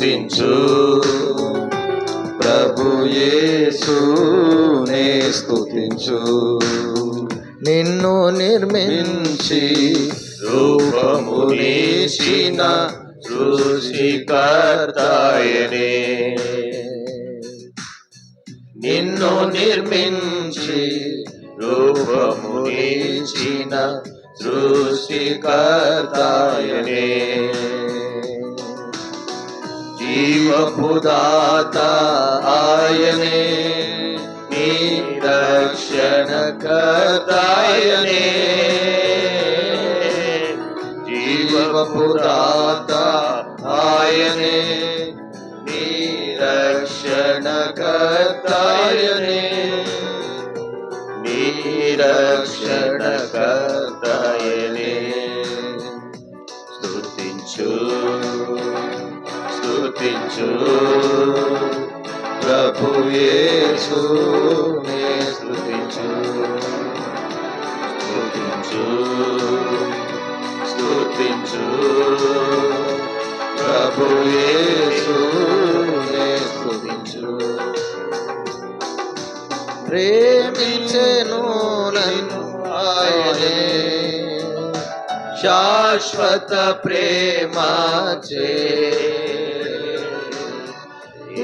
స్తుతించు ప్రభు యేసునే స్తుతించు. నిన్ను నిర్మించి రూపమునిచ్చిన సృష్టికర్తయనే, నిన్ను నిర్మించి రూపమునిచ్చిన సృష్టికర్తయనే, జీవపు దాత ఆయనే, నీ రక్షణకర్తయనే, జీవపు దాత ఆయనే, నీ రక్షణకర్తయనే, నీ రక్షణకర్తయనే. స్తుతించు స్తుతించు ప్రభు యేసునే స్తుతించు. స్తుతించు స్తుతించు ప్రభు యేసునే స్తుతించు. ప్రేమించెను నన్ను ఆయనే, శాశ్వత ప్రేమచే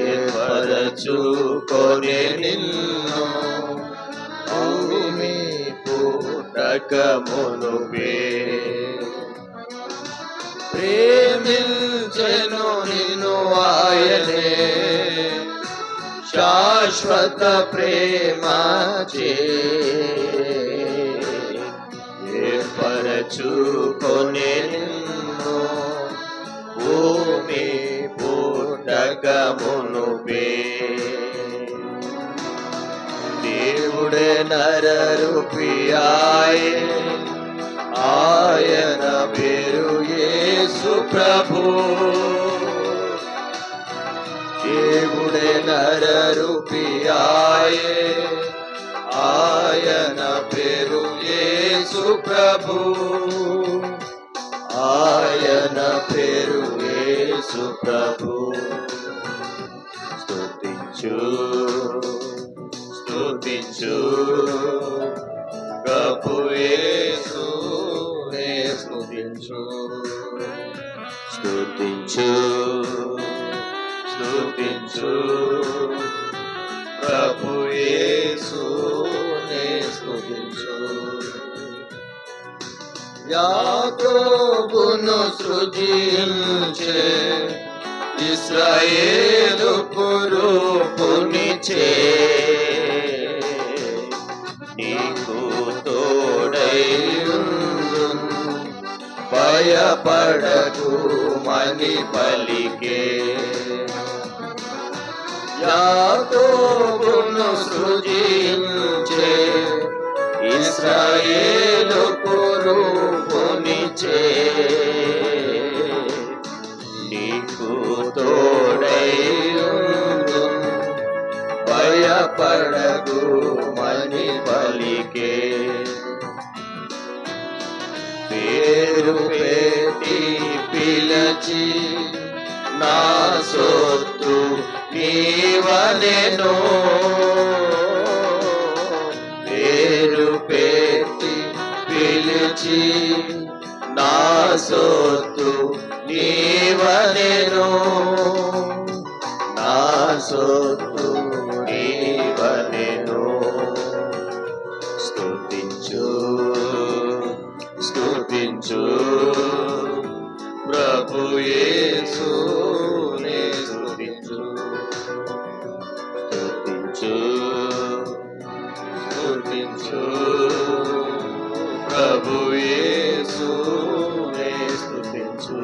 ఏర్పరచుకొనే నిన్ను భూమి పుట్టకమునుపే. ప్రేమించెను నిన్ను ఆయనే, శాశ్వత ప్రేమచే ఏర్పరచుకొనే నిన్ను భూమి పుట్టకమునుపే. దేవుడే నరరూపియాయే, ఆయన పేరు యేసు ప్రభు. దేవుడే నరరూపియాయే, ఆయన పేరు యేసు ప్రభు. ఆయన పేరు యేసు ప్రభు. స్తుతించు స్తుతించు ప్రభు యేసునే స్తుతించు. స్తుతించు స్తుతించు ప్రభు యేసునే స్తుతించు. యాకోబును సృజించే, ఇశ్రాయేలుకు రూపునిచ్చే, నీకు తోడై ఉందును, భయపడకు మని పలికే. యాకోబును సృజించే, ఇశ్రాయేలుకు రూపునిచ్చే, నీకు తోడై ఉందును, భయపడకు మని పలికే. పేరు పెట్టి పిలచి నా సొత్తు నీవనెను, పేరు పెట్టి పిలిచి నా సొత్తు నీవనెను, నా సొత్తు నీవనెను. స్తుతించు స్తుతించు ప్రభు యేసునే స్తుతించు. స్తుతించు స్తుతించు ప్రభు యేసునే స్తుతించు.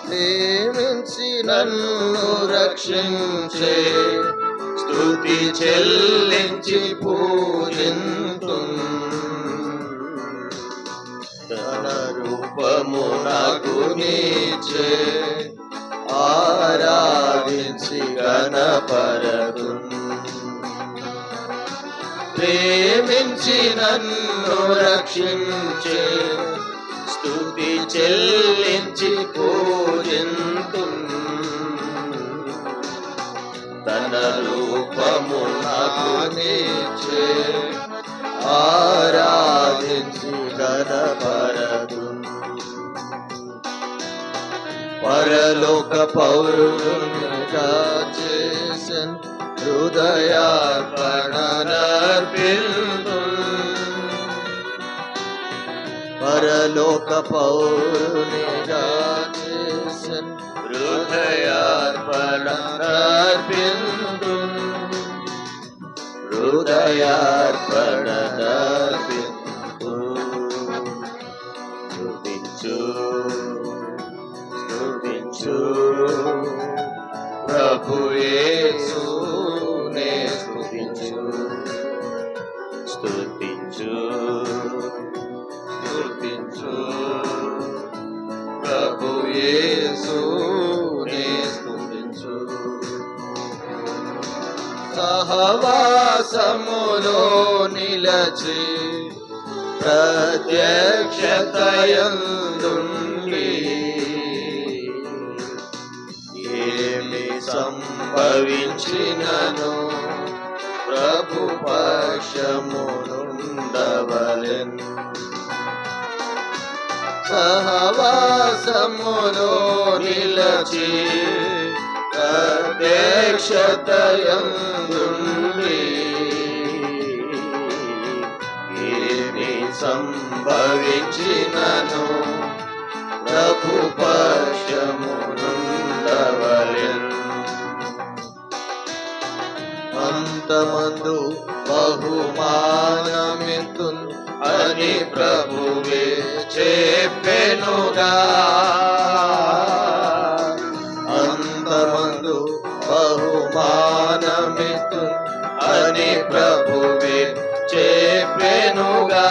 ప్రేమించి నన్ను రక్షించే, స్తుతి చెల్లించి పూజింతున్, తన రూపము నాకు నీచే ఆరాధించి గణపరతున్. ప్రేమించి నన్ను రక్షించే, స్తుతి చెల్లించి పూజింతు తన రూపము నాకు నీచే ఆరాధించి గణపరదు పరలోక పౌరునిగా చేసెన్ హృదయార్పణనర్పింతు పరలోక పౌరునిగా చేసెన్ హృదయార్పణనర్పింతు హృదయార్పణనర్పింతు స్తుతించు స్తుతించు ప్రభు యేసునే స్తుతించు స్తుతించు స్తుతించు ప్రభు యేసునే స్తుతించు సహవాసములో నిలచి ప్రత్యక్షతయందుండి ఏమి సంభవించినను ప్రభు పక్షమునుండవలెన్ సహవాసములో నిలచి ప్రత్యక్షతయందుండి ఏమి సంభవించినను ప్రభు పక్షమునుండవలెన్ అంతమందు బహుమానమితున్ అని ప్రభువే చెప్పెనుగా అంతమందు బహుమానమితున్ అని ప్రభువే చెప్పెనుగా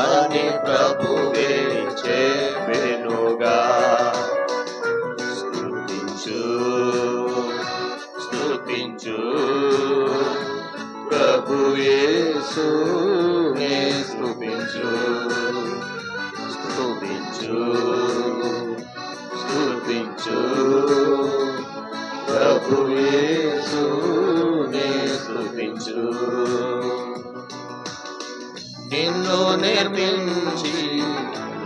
అని ప్రభువే చెప్పెనుగా స్తుతించు స్తుతించు ప్రభు యేసునే స్తుతించు స్తుతించు స్తుతించు ప్రభు యేసునే స్తుతించు నిన్ను నిర్మించి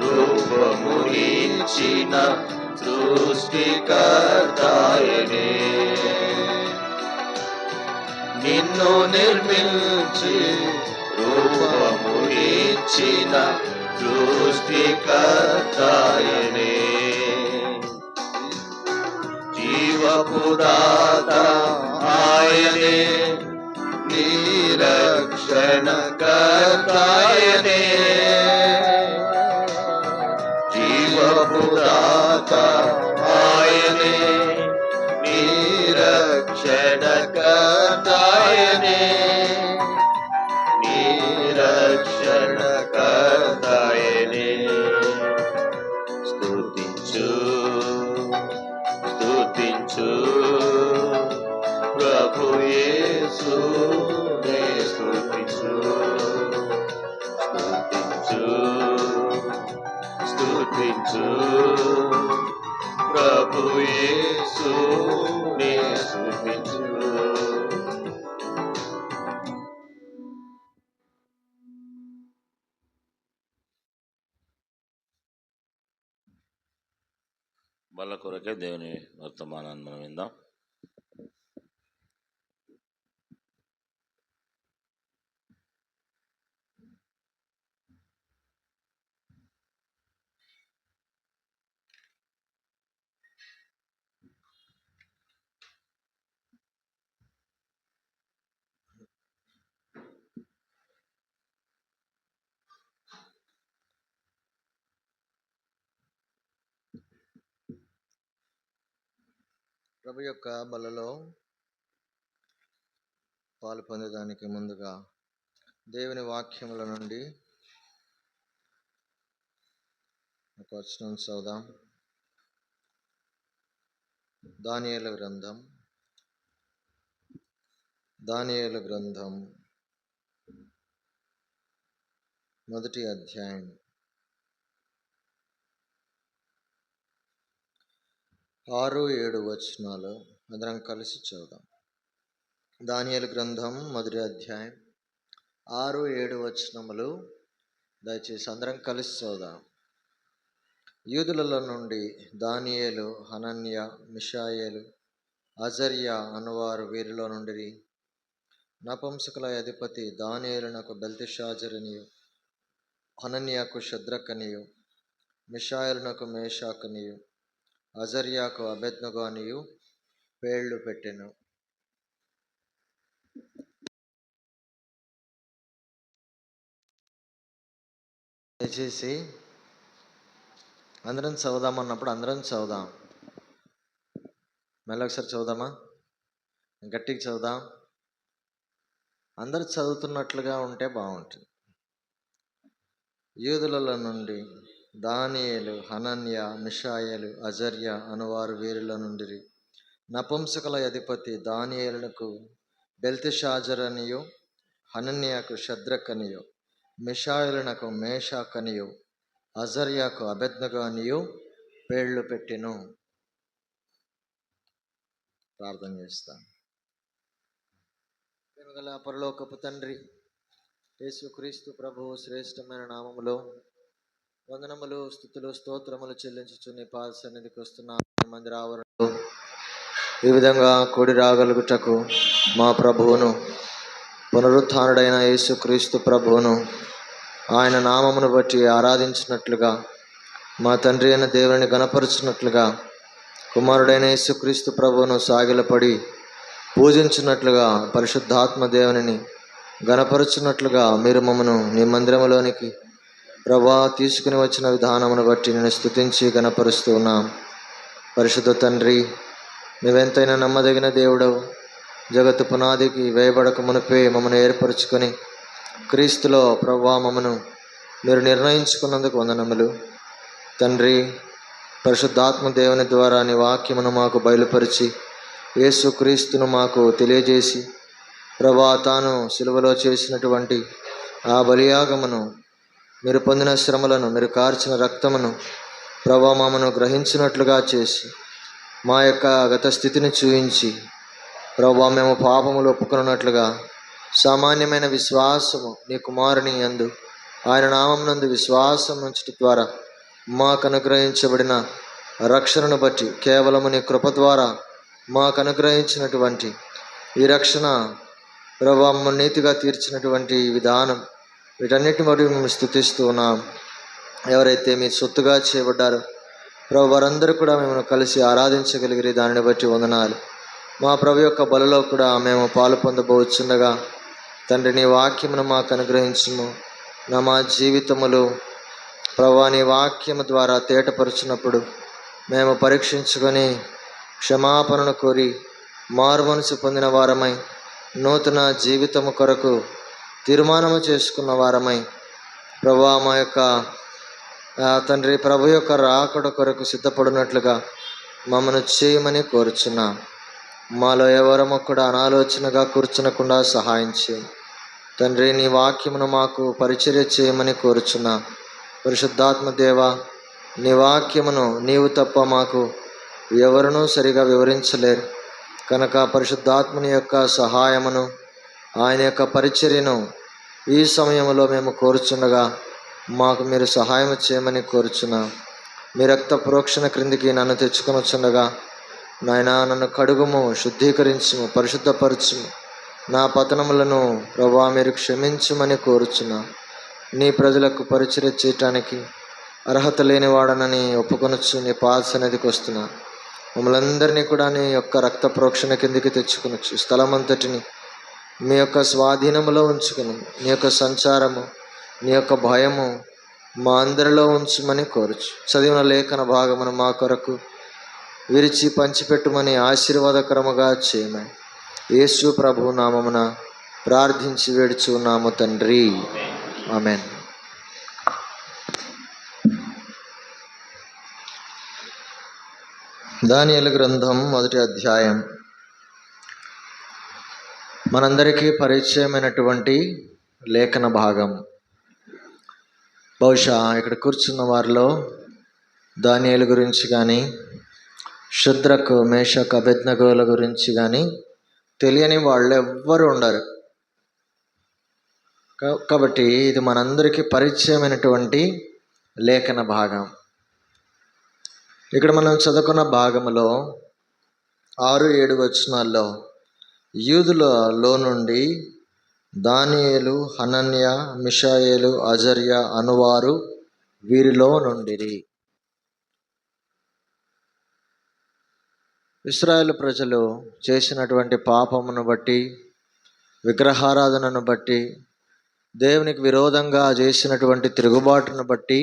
రూపము ఇచ్చిన సృష్టికర్తాయనే నిన్ను నిర్మించి రూపము ఇచ్చిన సృష్టికర్తాయనే జీవపు దాత ఆయనే నిరక్షణకర్తాయనే జీవపు దాత ఆయనే నిరక్షణకర్తాయనే నిరక్షణకర్తాయనే స్తుతించు స్తుతించు ప్రభు యేసునే స్తుతించు స్తుతించు స్తుతించు ప్రభు యేసునే స్తుతించు బల్ల కొరకే దేవుని వర్తమానాన్ని మనం విందాం. ప్రభు యొక్క బలలో పాలు పొందడానికి ముందుగా దేవుని వాక్యముల నుండి ఒక వచనం చదువుదాం. దానియేలు గ్రంథం 1వ అధ్యాయం 6-7 వచనాలు అందరం కలిసి చదువుదాం. దానియేలు గ్రంథం మొదటి అధ్యాయం 6-7 వచనములు దయచేసి అందరం కలిసి చదువుదాం. యూదులలో నుండి దానియేలు, హనన్య, మిషాయేలు, అజర్యా అనువారు వీరిలో నుండి నపుంసకుల అధిపతి దానియేలునకు బెల్తెషాజరునియు, హనన్యాకు షద్రకనియు, మిషాయేలునకు మేషాకనియు, అజర్యాకు అబేద్నెగో అనియు పేర్లు పెట్టెను. దయచేసి అందరం చదువుదామన్నప్పుడు అందరం చదువుదాం. మళ్ళీ ఒకసారి చదువుదామా? గట్టిగా చదువుదాం. అందరు చదువుతున్నట్లుగా ఉంటే బాగుంటుంది. యూదులలో నుండి దానియేలు, హనన్య, మిషాయేలు, అజర్యా అనువారు వీరిలో నుండి నపుంసకుల అధిపతి దానియేలునకు బెల్తెషాజరనియు, హనన్యాకు షద్రకనియు, మిషాయేలునకు మేషాకనియు, అజర్యాకు అబేద్నెగో అనియు పేర్లు పెట్టెను. ప్రార్థన చేస్తాను. ప్రేమగల పరలోకపు తండ్రి, యేసుక్రీస్తు ప్రభువు శ్రేష్టమైన నామములో వందనములు, స్తుతులు, స్తోత్రములు చెల్లించుచు నీ పాద సన్నిధికి వస్తున్నాను. మందిర ఆవరణలో ఈ విధంగా కూడి రాగలుగుటకు మా ప్రభువును, పునరుత్థానుడైన యేసుక్రీస్తు ప్రభువును ఆయన నామమును బట్టి ఆరాధించినట్లుగా, మా తండ్రి అయిన దేవుని గణపరుచున్నట్లుగా, కుమారుడైన యేసుక్రీస్తు ప్రభువును సాగిలపడి పూజించినట్లుగా, పరిశుద్ధాత్మ దేవునిని గణపరుచున్నట్లుగా మీరు మమ్మను నీ మందిరములోనికి ప్రభా తీసుకుని వచ్చిన విధానమును బట్టి నేను స్తుతించి గణపరుస్తూ ఉన్నాం. పరిశుద్ధ తండ్రి, నువ్వెంతైనా నమ్మదగిన దేవుడవు. జగత్తు పునాదికి వేయబడక మునిపే మమ్మను ఏర్పరచుకొని క్రీస్తులో ప్రభా మమ్మను మీరు నిర్ణయించుకున్నందుకు వందనములు తండ్రి. పరిశుద్ధాత్మ దేవుని ద్వారా నీ వాక్యమును మాకు బయలుపరిచి యేసుక్రీస్తును మాకు తెలియజేసి ప్రభా తాను సిలువలో చేసినటువంటి ఆ బలియాగమును, మీరు పొందిన శ్రమలను, మీరు కార్చిన రక్తమును ప్రభా మమ్మను గ్రహించినట్లుగా చేసి మా యొక్క గత స్థితిని చూయించి ప్రభా మేము పాపములు ఒప్పుకున్నట్లుగా సామాన్యమైన విశ్వాసము నీ కుమారుని యందు ఆయన నామమునందు విశ్వాసం ఉంచడం ద్వారా మాకు అనుగ్రహించబడిన రక్షణను బట్టి, కేవలము నీ కృప ద్వారా మాకు అనుగ్రహించినటువంటి ఈ రక్షణ ప్రభా నీతిగా తీర్చినటువంటి విధానం, వీటన్నిటి బట్టి మేము స్తుతిస్తూ ఉన్నాం. ఎవరైతే మీ సొత్తుగా చేయబడ్డారో ప్రభు వారందరూ కూడా మేము కలిసి ఆరాధించగలిగిరి. దానిని బట్టి వందనాలు. మా ప్రభు యొక్క బలలో కూడా మేము పాలు పొందబోచుండగా తండ్రి నీ వాక్యమును మాకు అనుగ్రహించుము. మా జీవితములు ప్రభా నీ వాక్యము ద్వారా తేటపరుచినప్పుడు మేము పరీక్షించుకొని క్షమాపణను కోరి మారు మనసు పొందిన వారమై, నూతన జీవితము కొరకు తీర్మానము చేసుకున్న వారమై ప్రభా మా యొక్క తండ్రి ప్రభు యొక్క రాకడ కొరకు సిద్ధపడినట్లుగా మమ్మను చేయమని కోరుచున్నాం. మాలో ఎవరము కూడా అనాలోచనగా కూర్చునకుండా సహాయం చేయి తండ్రి. నీ వాక్యమును మాకు పరిచర్య చేయమని కోరుచున్నాం. పరిశుద్ధాత్మ దేవ, నీ వాక్యమును నీవు తప్ప మాకు ఎవరునూ సరిగా వివరించలేరు కనుక పరిశుద్ధాత్మని యొక్క సహాయమును, ఆయన యొక్క పరిచర్యను ఈ సమయంలో మేము కోరుచుండగా మాకు మీరు సహాయం చేయమని కోరుచున్నాం. మీ రక్త ప్రోక్షణ క్రిందికి నన్ను తెచ్చుకొని వచ్చుండగా నాయనా నన్ను కడుగుము, శుద్ధీకరించుము, పరిశుద్ధపరచుము. నా పతనములను ప్రభా మీరు క్షమించుమని కోరుచున్నాం. నీ ప్రజలకు పరిచర్య చేయటానికి అర్హత లేనివాడనని ఒప్పుకొనొచ్చు నీ పాద సన్నిధికి వస్తున్నా. మమ్మల్ని అందరినీ కూడా నీ యొక్క రక్త ప్రోక్షణ కిందికి తెచ్చుకొనొచ్చు. స్థలమంతటిని మీ యొక్క స్వాధీనములో ఉంచుకుని నీ యొక్క సంచారము, నీ యొక్క భయము మా అందరిలో ఉంచుమని కోరుచు. చదివిన లేఖన భాగమును మా కొరకు విరిచి పంచిపెట్టుమని ఆశీర్వాదకరముగా చేయమని యేసు ప్రభు నామమున ప్రార్థించి వేడుచున్నాము తండ్రి. ఆమెన్. దానియేలు గ్రంథం మొదటి అధ్యాయం మనందరికీ పరిచయమైనటువంటి లేఖన భాగం. బహుశా ఇక్కడ కూర్చున్న వారిలో దానియేలు గురించి కానీ, శుద్రకు, మేషకు, అబేద్నెగోల గురించి కానీ తెలియని వాళ్ళు ఎవ్వరు ఉండరు. కాబట్టి ఇది మనందరికీ పరిచయమైనటువంటి లేఖన భాగం. ఇక్కడ మనం చదువుకున్న భాగంలో 6-7 వచనాల్లో యూదులలో నుండి దానియేలు, హనన్య, మిషాయేలు, అజర్యా అనువారు వీరిలో నుండిరి. ఇశ్రాయేలు ప్రజలు చేసినటువంటి పాపమును బట్టి, విగ్రహారాధనను బట్టి, దేవునికి విరోధంగా చేసినటువంటి తిరుగుబాటును బట్టి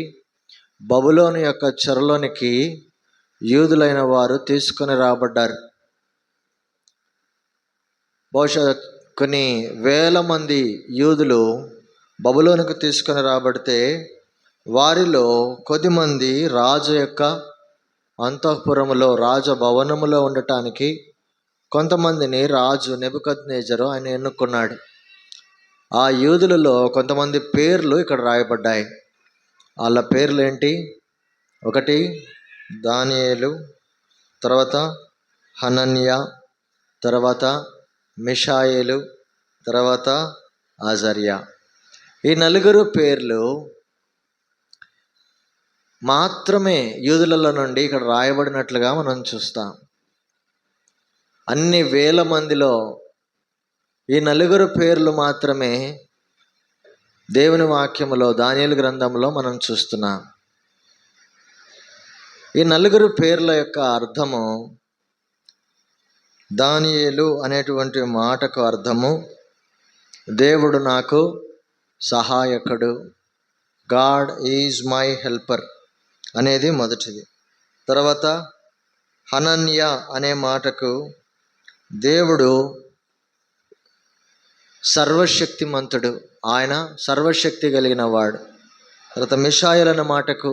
బబులోను యొక్క చెరలోనికి యూదులైన వారు తీసుకొని రాబడ్డారు. బహుశా కొన్ని వేల మంది యూదులు బబులోనుకు తీసుకొని రాబడితే వారిలో కొద్దిమంది రాజు యొక్క అంతఃపురములో, రాజభవనములో ఉండటానికి కొంతమందిని రాజు నెబుకద్నెజరు ఆయన ఎన్నుకున్నాడు. ఆ యూదులలో కొంతమంది పేర్లు ఇక్కడ రాయబడ్డాయి. వాళ్ళ పేర్లు ఏంటి? 1 దానియేలు, తర్వాత హనన్య, తర్వాత మిషాయేలు, తర్వాత అజర్యా. ఈ 4 పేర్లు మాత్రమే యూదులలో నుండి ఇక్కడ రాయబడినట్లుగా మనం చూస్తాం. అన్ని వేల మందిలో ఈ 4 పేర్లు మాత్రమే దేవుని వాక్యములో, దానియేలు గ్రంథంలో మనం చూస్తున్నాం. ఈ 4 పేర్ల యొక్క అర్థము, దానియేలు అనేటువంటి మాటకు అర్థము దేవుడు నాకు సహాయకుడు, గాడ్ ఈజ్ మై హెల్పర్ అనేది మొదటిది. తర్వాత హనన్య అనే మాటకు దేవుడు సర్వశక్తిమంతుడు, ఆయన సర్వశక్తి కలిగిన వాడు. తర్వాత మిషాయేలు అనే మాటకు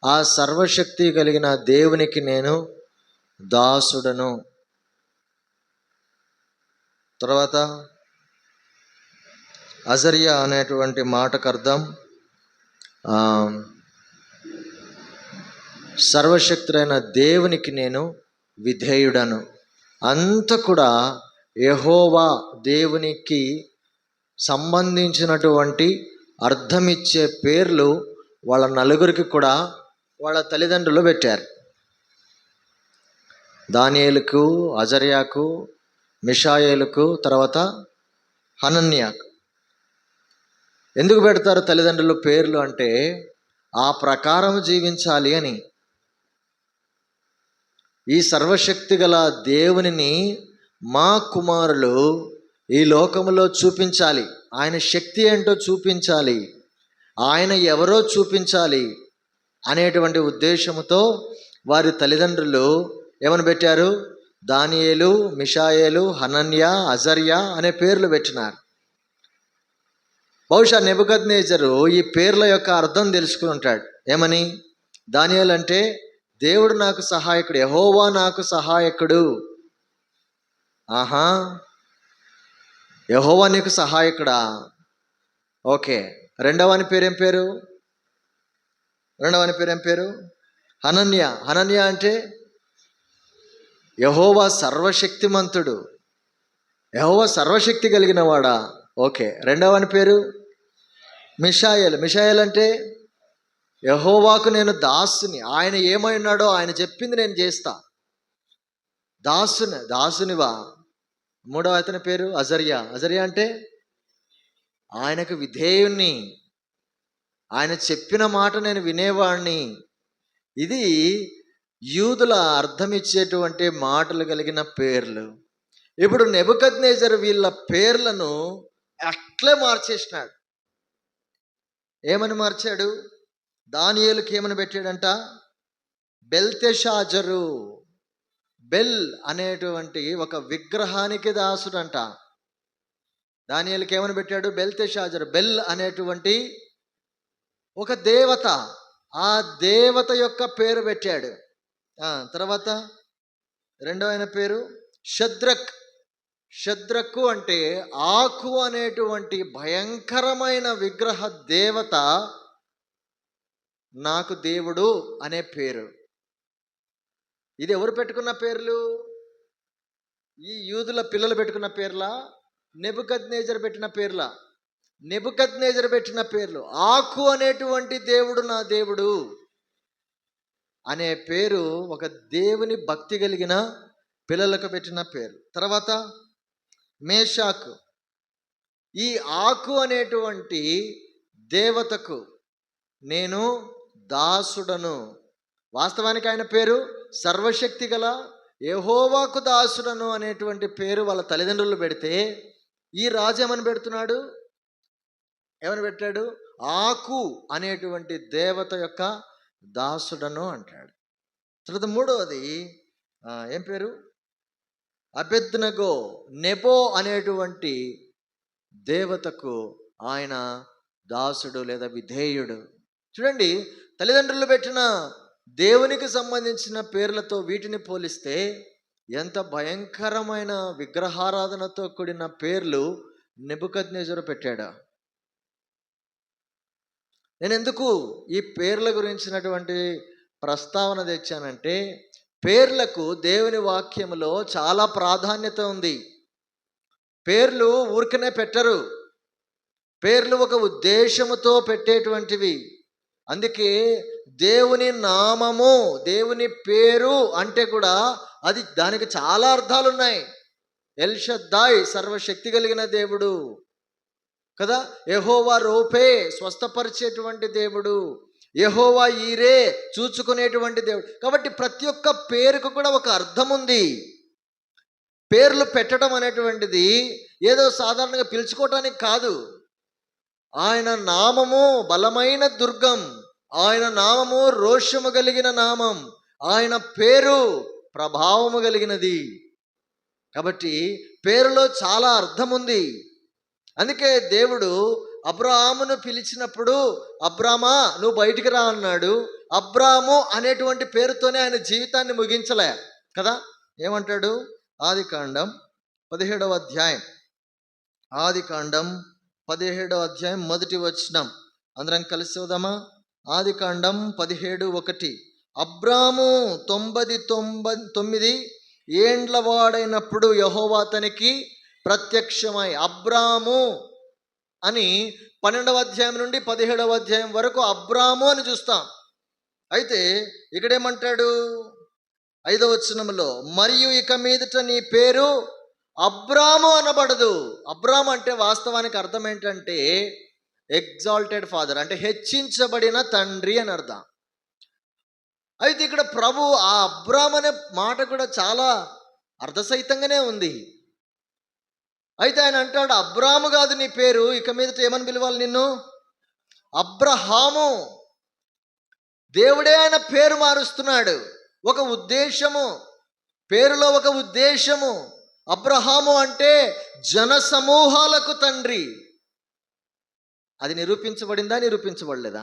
ఆ సర్వశక్తి కలిగిన దేవునికి నేను దాసుడను. తర్వాత అజర్యా అనేటువంటి మాటకు అర్థం సర్వశక్తుడైన దేవునికి నేను విధేయుడను. అంతా కూడా యెహోవా దేవునికి సంబంధించినటువంటి అర్థమిచ్చే పేర్లు వాళ్ళ 4 కూడా వాళ్ళ తల్లిదండ్రులు పెట్టారు. దానియేలుకు, అజర్యాకు, మిషాయేలుకు, తర్వాత హనన్యాకు. ఎందుకు పెడతారు తల్లిదండ్రులు పేర్లు అంటే ఆ ప్రకారం జీవించాలి అని. ఈ సర్వశక్తి గల దేవునిని మా కుమారులు ఈ లోకములో చూపించాలి, ఆయన శక్తి ఏంటో చూపించాలి, ఆయన ఎవరో చూపించాలి అనేటువంటి ఉద్దేశంతో వారి తల్లిదండ్రులు ఏమని పెట్టారు? దానియేలు, మిషాయేలు, హనన్య, అజర్యా అనే పేర్లు పెట్టినారు. బహుశా నెబుకద్నెజరు ఈ పేర్ల యొక్క అర్థం తెలుసుకుని ఉంటాడు. ఏమని? దానియేలు అంటే దేవుడు నాకు సహాయకుడు, యెహోవా నాకు సహాయకుడు. ఆహా, యెహోవా నీకు సహాయకుడా? ఓకే. రెండవని పేరేం పేరు? హనన్య. హనన్య అంటే యెహోవా సర్వశక్తిమంతుడు, యెహోవా సర్వశక్తి కలిగిన వాడా? ఓకే. రెండవని పేరు మిషాయేలు. మిషాయేలు అంటే యెహోవాకు నేను దాసుని, ఆయన ఏమై ఉన్నాడో ఆయన చెప్పింది నేను చేస్తా. దాసునివా? మూడవ అతని పేరు అజర్యా. అజర్యా అంటే ఆయనకు విధేయుణ్ణి, ఆయన చెప్పిన మాట నేను వినేవాణ్ణి. ఇది యూదుల అర్థం ఇచ్చేటువంటి మాటలు కలిగిన పేర్లు. ఇప్పుడు నెబుకద్నెజరు వీళ్ళ పేర్లను అట్లే మార్చేసినాడు. ఏమని మార్చాడు? దానియేలుకి ఏమని పెట్టాడంట? బెల్తెషాజరు. బెల్ అనేటువంటి ఒక విగ్రహానికి దాసుడంట. దానియేలుకి ఏమని పెట్టాడు? బెల్తెషాజరు. బెల్ అనేటువంటి ఒక దేవత, ఆ దేవత యొక్క పేరు పెట్టాడు. తర్వాత రెండవ పేరు షద్రక్. షద్రకు అంటే ఆకు అనేటువంటి భయంకరమైన విగ్రహ దేవత నాకు దేవుడు అనే పేరు. ఇది ఎవరు పెట్టుకున్న పేర్లు? ఈ యూదుల పిల్లలు పెట్టుకున్న పేర్లా, నెబుకద్నెజరు పెట్టిన పేర్లా? నెబుకద్నెజరు పెట్టిన పేర్లు. ఆకు అనేటువంటి దేవుడు నా దేవుడు అనే పేరు ఒక దేవుని భక్తి కలిగిన పిల్లలకు పెట్టిన పేరు. తర్వాత మేషాకు. ఈ ఆకు అనేటువంటి దేవతకు నేను దాసుడను. వాస్తవానికి ఆయన పేరు సర్వశక్తి గల యెహోవాకు దాసుడను అనేటువంటి పేరు వాళ్ళ తల్లిదండ్రులు పెడితే, ఈ రాజు ఏమని పెడుతున్నాడు? ఏమని పెట్టాడు? ఆకు అనేటువంటి దేవత యొక్క దాసుడను అంటాడు. తర్వాత మూడవది ఏం పేరు? అబేద్నెగో. నెబో అనేటువంటి దేవతకు ఆయన దాసుడు లేదా విధేయుడు. చూడండి, తల్లిదండ్రులు పెట్టిన దేవునికి సంబంధించిన పేర్లతో వీటిని పోలిస్తే ఎంత భయంకరమైన విగ్రహారాధనతో కూడిన పేర్లు నెబుకద్నెజరు పెట్టాడా. నేను ఎందుకు ఈ పేర్ల గురించినటువంటి ప్రస్తావన తెచ్చానంటే, పేర్లకు దేవుని వాక్యములో చాలా ప్రాధాన్యత ఉంది. పేర్లు ఊరికనే పెట్టరు. పేర్లు ఒక ఉద్దేశముతో పెట్టేటువంటివి. అందుకే దేవుని నామము, దేవుని పేరు అంటే కూడా అది దానికి చాలా అర్థాలు ఉన్నాయి. ఎల్ షద్దాయ్, సర్వశక్తి కలిగిన దేవుడు కదా. యెహోవా రోపే, స్వస్థపరిచేటువంటి దేవుడు. యెహోవా ఈరే, చూచుకునేటువంటి దేవుడు. కాబట్టి ప్రతి ఒక్క పేరుకు కూడా ఒక అర్థం ఉంది. పేర్లు పెట్టడం అనేటువంటిది ఏదో సాధారణంగా పిలుచుకోవటానికి కాదు. ఆయన నామము బలమైన దుర్గం, ఆయన నామము రోషము కలిగిన నామం, ఆయన పేరు ప్రభావము కలిగినది. కాబట్టి పేరులో చాలా అర్థం ఉంది. అందుకే దేవుడు అబ్రాహామును పిలిచినప్పుడు, అబ్రామా నువ్వు బయటికి రా అన్నాడు. అబ్రాము అనేటువంటి పేరుతోనే ఆయన జీవితాన్ని ముగించలే కదా. ఏమంటాడు? ఆదికాండం 17వ అధ్యాయం, ఆదికాండం 17వ అధ్యాయం మొదటి వచనం అందరం కలిసి చదువుదామా? ఆదికాండం 17:1. అబ్రాము 99 ఏండ్ల వాడైనప్పుడు యెహోవా అతనికి ప్రత్యక్షమై. అబ్రాము అని 12వ అధ్యాయం నుండి 17వ అధ్యాయం వరకు అబ్రాము అని చూస్తాం. అయితే ఇక్కడేమంటాడు? 5వ వచనంలో, మరియు ఇక మీదట నీ పేరు అబ్రాము అనబడదు. అబ్రాము అంటే వాస్తవానికి అర్థం ఏంటంటే ఎగ్జాల్టెడ్ ఫాదర్, అంటే హెచ్చించబడిన తండ్రి అని అర్థం. అయితే ఇక్కడ ప్రభు ఆ అబ్రాము అనే మాట కూడా చాలా అర్థసహితంగానే ఉంది. అయితే ఆయన అంటాడు, అబ్రాము కాదు నీ పేరు, ఇక మీదట ఏమని పిలవాలి నిన్ను? అబ్రహాము. దేవుడే ఆయన పేరు మారుస్తున్నాడు. ఒక ఉద్దేశము, పేరులో ఒక ఉద్దేశము. అబ్రహాము అంటే జన సమూహాలకు తండ్రి. అది నిరూపించబడిందా? నిరూపించబడలేదా?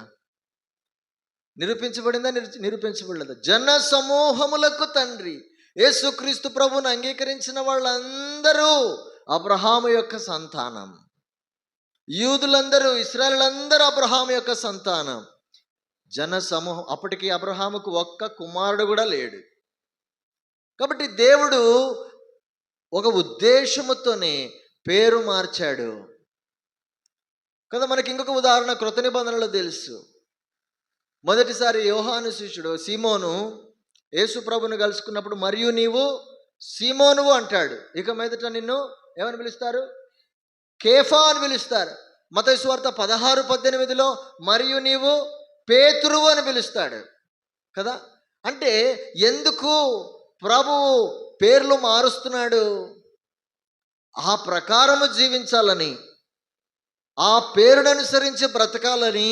నిరూపించబడిందా? నిరూపించబడలేదా? జన సమూహములకు తండ్రి. యేసుక్రీస్తు ప్రభువును అంగీకరించిన వాళ్ళందరూ అబ్రహాము యొక్క సంతానం. యూదులందరూ, ఇశ్రాయేలులందరూ అబ్రహాము యొక్క సంతానం. జన సమూహం. అప్పటికి అబ్రహాముకు ఒక్క కుమారుడు కూడా లేడు. కాబట్టి దేవుడు ఒక ఉద్దేశముతోనే పేరు మార్చాడు కదా. మనకి ఇంకొక ఉదాహరణ క్రొత్త నిబంధనలో తెలుసు. మొదటిసారి యోహాను శిష్యుడు సీమోను యేసు ప్రభుని కలుసుకున్నప్పుడు, మరియు నీవు సీమోనువు అంటాడు. ఇక మీదట నిన్ను ఏమని పిలుస్తారు? కేఫా అని పిలుస్తారు. మత్తయి సువార్త 16:18లో మరియు నీవు పేతురువు అని పిలుస్తాడు కదా. అంటే ఎందుకు ప్రభువు పేర్లు మారుస్తున్నాడు? ఆ ప్రకారము జీవించాలని, ఆ పేరును అనుసరించి బ్రతకాలని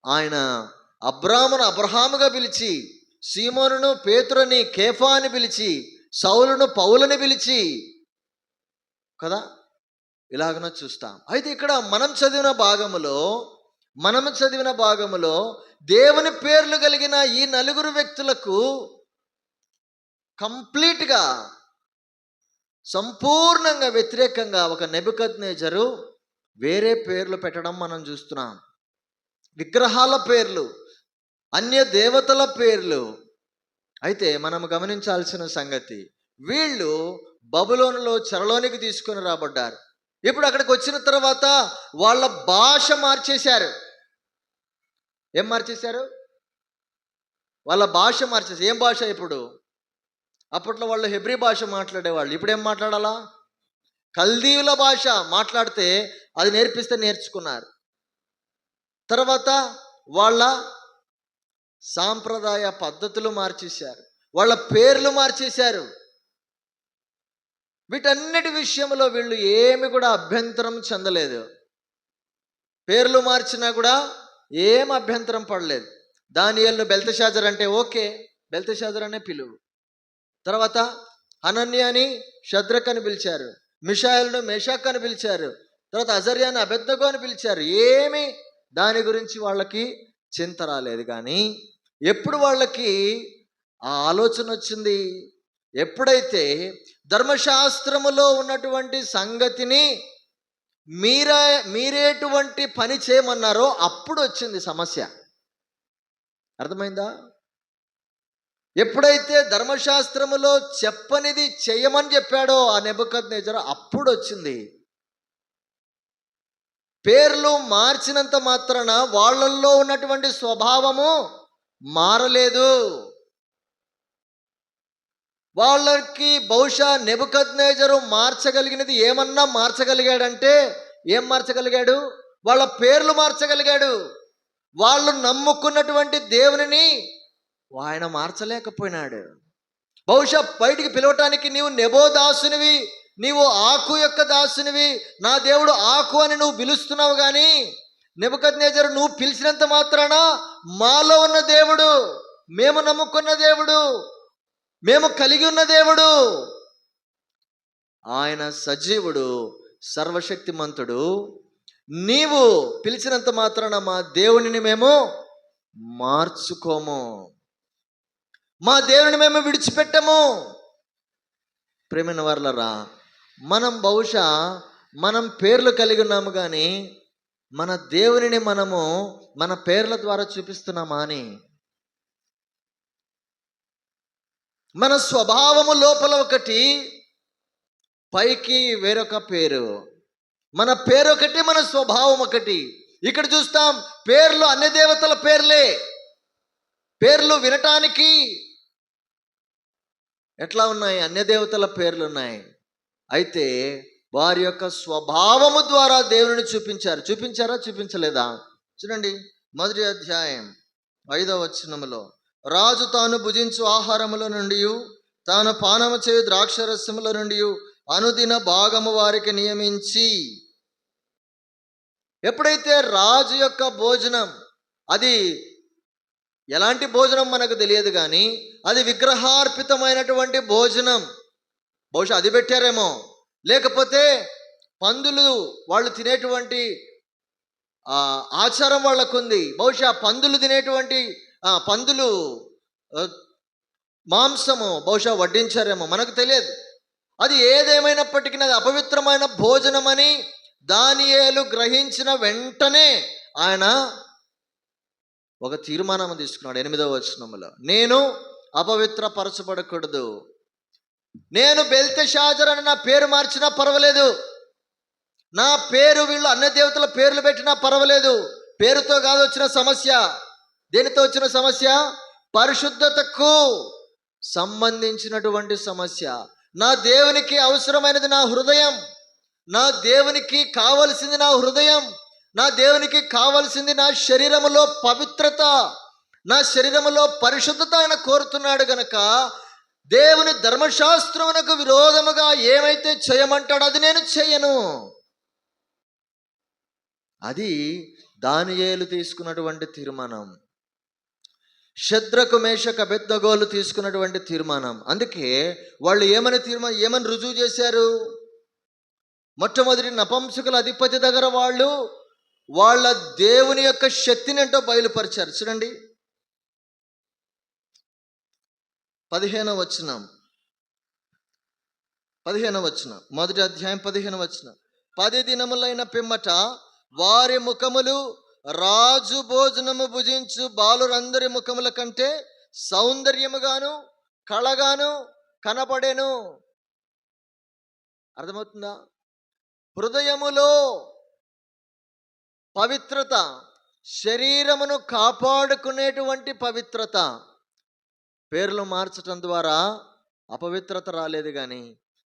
ఆయన అబ్రామును అబ్రహాముగా పిలిచి, సీమోనును పేతురుని కేఫా అని పిలిచి, సౌలును పౌలుని పిలిచి కదా ఇలాగనో చూస్తాం. అయితే ఇక్కడ మనం చదివిన భాగములో దేవుని పేర్లు కలిగిన ఈ నలుగురు వ్యక్తులకు కంప్లీట్గా, సంపూర్ణంగా వ్యతిరేకంగా ఒక నెబుకద్నెజరు వేరే పేర్లు పెట్టడం మనం చూస్తున్నాం. విగ్రహాల పేర్లు, అన్య దేవతల పేర్లు, అయితే మనం గమనించాల్సిన సంగతి, వీళ్ళు బబులోనులో చెరలోనికి తీసుకొని రాబడ్డారు. ఇప్పుడు అక్కడికి వచ్చిన తర్వాత వాళ్ళ భాష మార్చేశారు. ఏం మార్చేశారు? వాళ్ళ భాష మార్చేశారు. ఏం భాష? ఇప్పుడు అప్పట్లో వాళ్ళు హెబ్రీ భాష మాట్లాడేవాళ్ళు. ఇప్పుడు ఏం మాట్లాడాలా? కల్దీయుల భాష మాట్లాడితే అది నేర్పిస్తే నేర్చుకున్నారు. తర్వాత వాళ్ళ సాంప్రదాయ పద్ధతులు మార్చేశారు, వాళ్ళ పేర్లు మార్చేశారు. వీటన్నిటి విషయంలో వీళ్ళు ఏమి కూడా అభ్యంతరం చెందలేదు. పేర్లు మార్చినా కూడా ఏం అభ్యంతరం పడలేదు. దానియేలును బెల్తెషాజర్ అంటే ఓకే, బెల్తెషాజర్ అనే పిలువు. తర్వాత హనన్యాని షద్రక్ అని పిలిచారు, మిషాయేలును మేషాక్ అని పిలిచారు, తర్వాత అజర్యాని అబెద్నగో అని పిలిచారు. ఏమి దాని గురించి వాళ్ళకి చింత రాలేదు. కానీ ఎప్పుడు వాళ్ళకి ఆ ఆలోచన వచ్చింది, ఎప్పుడైతే ధర్మశాస్త్రములో ఉన్నటువంటి సంగతిని మీరేటువంటి పని చేయమన్నారో అప్పుడు వచ్చింది సమస్య. అర్థమైందా? ఎప్పుడైతే ధర్మశాస్త్రములో చెప్పనిది చేయమని చెప్పాడో ఆ నెబుకద్నెజరు, అప్పుడు వచ్చింది. పేర్లు మార్చినంత మాత్రాన వాళ్ళల్లో ఉన్నటువంటి స్వభావము మారలేదు. వాళ్ళకి బహుశా నెబుకద్నెజరు మార్చగలిగినది ఏమన్నా మార్చగలిగాడంటే ఏం మార్చగలిగాడు? వాళ్ళ పేర్లు మార్చగలిగాడు. వాళ్ళు నమ్ముకున్నటువంటి దేవునిని ఆయన మార్చలేకపోయినాడు. బహుశా బయటికి పిలవటానికి నీవు నెబో దాసునివి, నీవు ఆకు యొక్క దాసునివి, నా దేవుడు ఆకు అని నువ్వు పిలుస్తున్నావు. కానీ నెబుకద్నెజరు నువ్వు పిలిచినంత మాత్రాన మాలో ఉన్న దేవుడు, మేము నమ్ముకున్న దేవుడు, మేము కలిగి ఉన్న దేవుడు, ఆయన సజీవుడు, సర్వశక్తిమంతుడు. నీవు పిలిచినంత మాత్రాన మా దేవునిని మేము మార్చుకోము, మా దేవుని మేము విడిచిపెట్టము. ప్రేమైన వారలారా, మనం బహుశా మనం పేర్లు కలిగి ఉన్నాము, కానీ మన దేవునిని మనము మన పేర్ల ద్వారా చూపిస్తున్నామా అని. మన స్వభావము లోపల ఒకటి, పైకి వేరొక పేరు. మన పేరు ఒకటి, మన స్వభావం ఒకటి. ఇక్కడ చూస్తాం, పేర్లు అన్ని దేవతల పేర్లే. పేర్లు వినటానికి ఎట్లా ఉన్నాయి? అన్య దేవతల పేర్లు ఉన్నాయి. అయితే వారి యొక్క స్వభావము ద్వారా దేవుని చూపించారా చూపించలేదా? చూడండి, 1వ అధ్యాయం 5వ వచనములో, రాజు తాను భుజించు ఆహారముల నుండి, తాను పానము చేయు ద్రాక్షరసముల నుండి అనుదిన భాగము వారికి నియమించి. ఎప్పుడైతే రాజు యొక్క భోజనం, అది ఎలాంటి భోజనం మనకు తెలియదు, కానీ అది విగ్రహార్పితమైనటువంటి భోజనం. బహుశా అది పెట్టారేమో, లేకపోతే పందులు వాళ్ళు తినేటువంటి ఆచారం వాళ్ళకుంది. బహుశా పందులు తినేటువంటి పందులు మాంసము బహుశా వడ్డించారేమో, మనకు తెలియదు. అది ఏదేమైనప్పటికీ అది అపవిత్రమైన భోజనమని దానియేలు గ్రహించిన వెంటనే ఆయన ఒక తీర్మానం తీసుకున్నాడు. 8వ వచనములో, నేను అపవిత్రపరచబడకూడదు. నేను బెల్తెషాజర్ అని నా పేరు మార్చినా పర్వాలేదు, నా పేరు వీళ్ళు అన్య దేవతల పేర్లు పెట్టినా పర్వాలేదు. పేరుతో కాదు వచ్చిన సమస్య. దేనితో వచ్చిన సమస్య? పరిశుద్ధతకు సంబంధించినటువంటి సమస్య. నా దేవునికి అవసరమైనది నా హృదయం, నా దేవునికి కావలసింది నా హృదయం, నా దేవునికి కావలసింది నా శరీరములో పవిత్రత, నా శరీరములో పరిశుద్ధత ఆయన కోరుతున్నాడు. గనక దేవుని ధర్మశాస్త్రమునకు విరోధముగా ఏమైతే చేయమంటాడో అది నేను చేయను. అది దానియేలు తీసుకున్నటువంటి తీర్మానం, షద్రకు మేషకు అబెద్నగోలు తీసుకున్నటువంటి తీర్మానం. అందుకే వాళ్ళు ఏమని రుజువు చేశారు? మొట్టమొదటి నపుంసకుల అధిపతి దగ్గర వాళ్ళు వాళ్ళ దేవుని యొక్క శక్తిని ఏంటో బయలుపరిచారు. చూడండి, 15వ వచనం, 1వ అధ్యాయం 15వ వచనం. 10 దినములైన పిమ్మట వారి ముఖములు రాజు భోజనము భుజించు బాలురందరి ముఖముల కంటే సౌందర్యముగాను కళగాను కనపడెను. అర్థమవుతుందా? హృదయములో పవిత్రత, శరీరమును కాపాడుకునేటువంటి పవిత్రత. పేర్లు మార్చటం ద్వారా అపవిత్రత రాలేదు, కానీ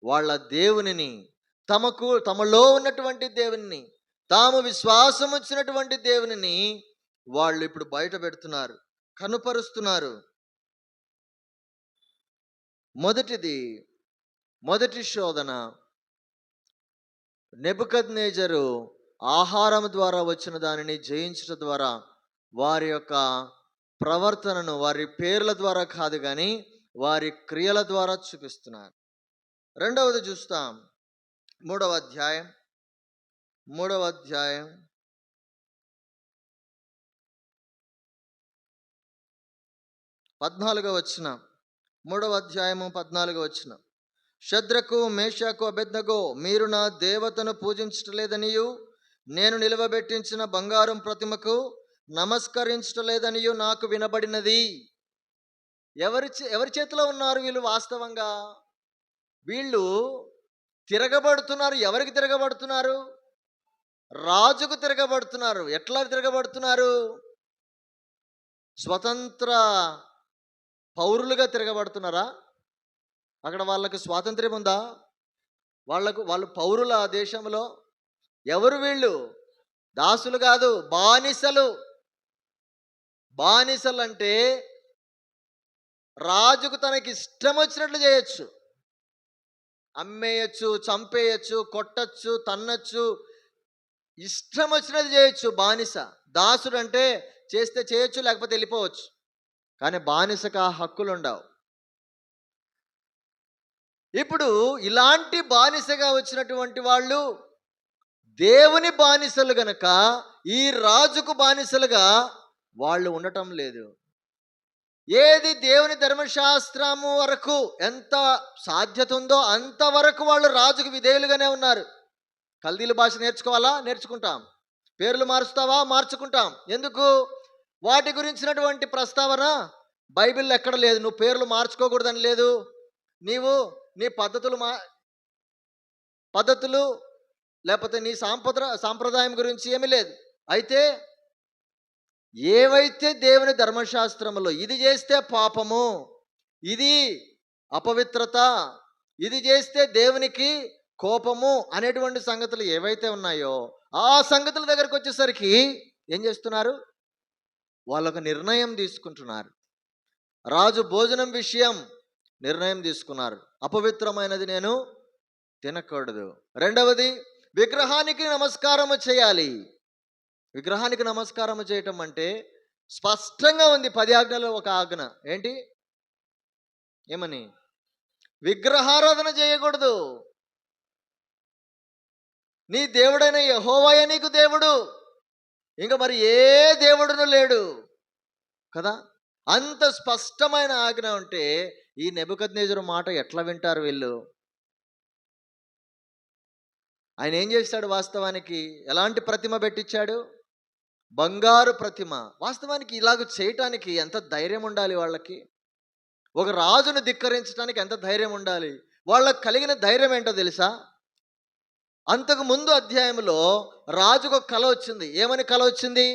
వాళ్ళ దేవునిని, తమలో ఉన్నటువంటి దేవుని, తాము విశ్వాసం వచ్చినటువంటి దేవునిని వాళ్ళు ఇప్పుడు బయట పెడుతున్నారు, కనుపరుస్తున్నారు. మొదటి శోధన, నెబుకద్నెజరు ఆహారం ద్వారా వచ్చిన దానిని జయించడం ద్వారా వారి యొక్క ప్రవర్తనను వారి పేర్ల ద్వారా కాదు, కానీ వారి క్రియల ద్వారా చూపిస్తున్నారు. రెండవది చూస్తాం, మూడవ అధ్యాయం 14వ వచనం. 14వ వచనం. షద్రకు మేషాకు అబేద్నెగో, మీరు నా దేవతను పూజించటలేదనియు నేను నిలవబెట్టించిన బంగారం ప్రతిమకు నమస్కరించటలేదనియు నాకు వినబడినది. ఎవరి చేతిలో ఉన్నారు వీళ్ళు? వాస్తవంగా వీళ్ళు తిరగబడుతున్నారు. ఎవరికి తిరగబడుతున్నారు? రాజుకు తిరగబడుతున్నారు. ఎట్లా తిరగబడుతున్నారు? స్వతంత్ర పౌరులుగా తిరగబడుతున్నారా? అక్కడ వాళ్ళకి స్వాతంత్ర్యం ఉందా? వాళ్ళు పౌరుల ఆ దేశంలో? ఎవరు వీళ్ళు? దాసులు కాదు, బానిసలు. బానిసలు అంటే రాజుకు తనకి ఇష్టం వచ్చినట్లు చేయొచ్చు, అమ్మేయచ్చు, చంపేయచ్చు, కొట్టచ్చు, తన్నచ్చు, ఇష్టం వచ్చినది చేయొచ్చు. బానిస. దాసుడు అంటే చేస్తే చేయొచ్చు, లేకపోతే వెళ్ళిపోవచ్చు. కానీ బానిసకు ఆ హక్కులు ఉండవు. ఇప్పుడు ఇలాంటి బానిసగా వచ్చినటువంటి వాళ్ళు దేవుని బానిసలు గనక ఈ రాజుకు బానిసలుగా వాళ్ళు ఉండటం లేదు. ఏది దేవుని ధర్మశాస్త్రము వరకు ఎంత సాధ్యత ఉందో అంతవరకు వాళ్ళు రాజుకు విధేయులుగానే ఉన్నారు. కల్దీల భాష నేర్చుకోవాలా? నేర్చుకుంటాం. పేర్లు మారుస్తావా? మార్చుకుంటాం. ఎందుకు? వాటి గురించినటువంటి ప్రస్తావన బైబిల్లో ఎక్కడ లేదు. నువ్వు పేర్లు మార్చుకోకూడదని లేదు. నీవు నీ పద్ధతులు లేకపోతే నీ సాంప్రదాయం గురించి ఏమీ లేదు. అయితే ఏవైతే దేవుని ధర్మశాస్త్రంలో ఇది చేస్తే పాపము, ఇది అపవిత్రత, ఇది చేస్తే దేవునికి కోపము అనేటువంటి సంగతులు ఏవైతే ఉన్నాయో ఆ సంగతుల దగ్గరకు వచ్చేసరికి ఏం చేస్తున్నారు? వాళ్ళొక నిర్ణయం తీసుకుంటున్నారు. రాజు భోజనం విషయం నిర్ణయం తీసుకున్నారు, అపవిత్రమైనది నేను తినకూడదు. రెండవది, విగ్రహానికి నమస్కారము చేయాలి. విగ్రహానికి నమస్కారం చేయటం అంటే స్పష్టంగా ఉంది 10 ఆజ్ఞలో ఒక ఆజ్ఞ. ఏంటి? ఏమని? విగ్రహారాధన చేయకూడదు. నీ దేవుడైన యెహోవాయే నీకు దేవుడు, ఇంకా మరి ఏ దేవుడును లేడు కదా. అంత స్పష్టమైన ఆజ్ఞ ఉంటే ఈ నెబుకద్నెజరు మాట ఎట్లా వింటారు వీళ్ళు? ఆయన ఏం చేశాడు? వాస్తవానికి ఎలాంటి ప్రతిమ పెట్టించాడు? బంగారు ప్రతిమ. వాస్తవానికి ఇలాగ చేయటానికి ఎంత ధైర్యం ఉండాలి వాళ్ళకి? ఒక రాజును ధిక్కరించడానికి ఎంత ధైర్యం ఉండాలి? వాళ్ళకు కలిగిన ధైర్యం ఏంటో తెలుసా? అంతకు ముందు అధ్యాయంలో రాజుకు ఒక కల వచ్చింది. ఏమని కల వచ్చింది?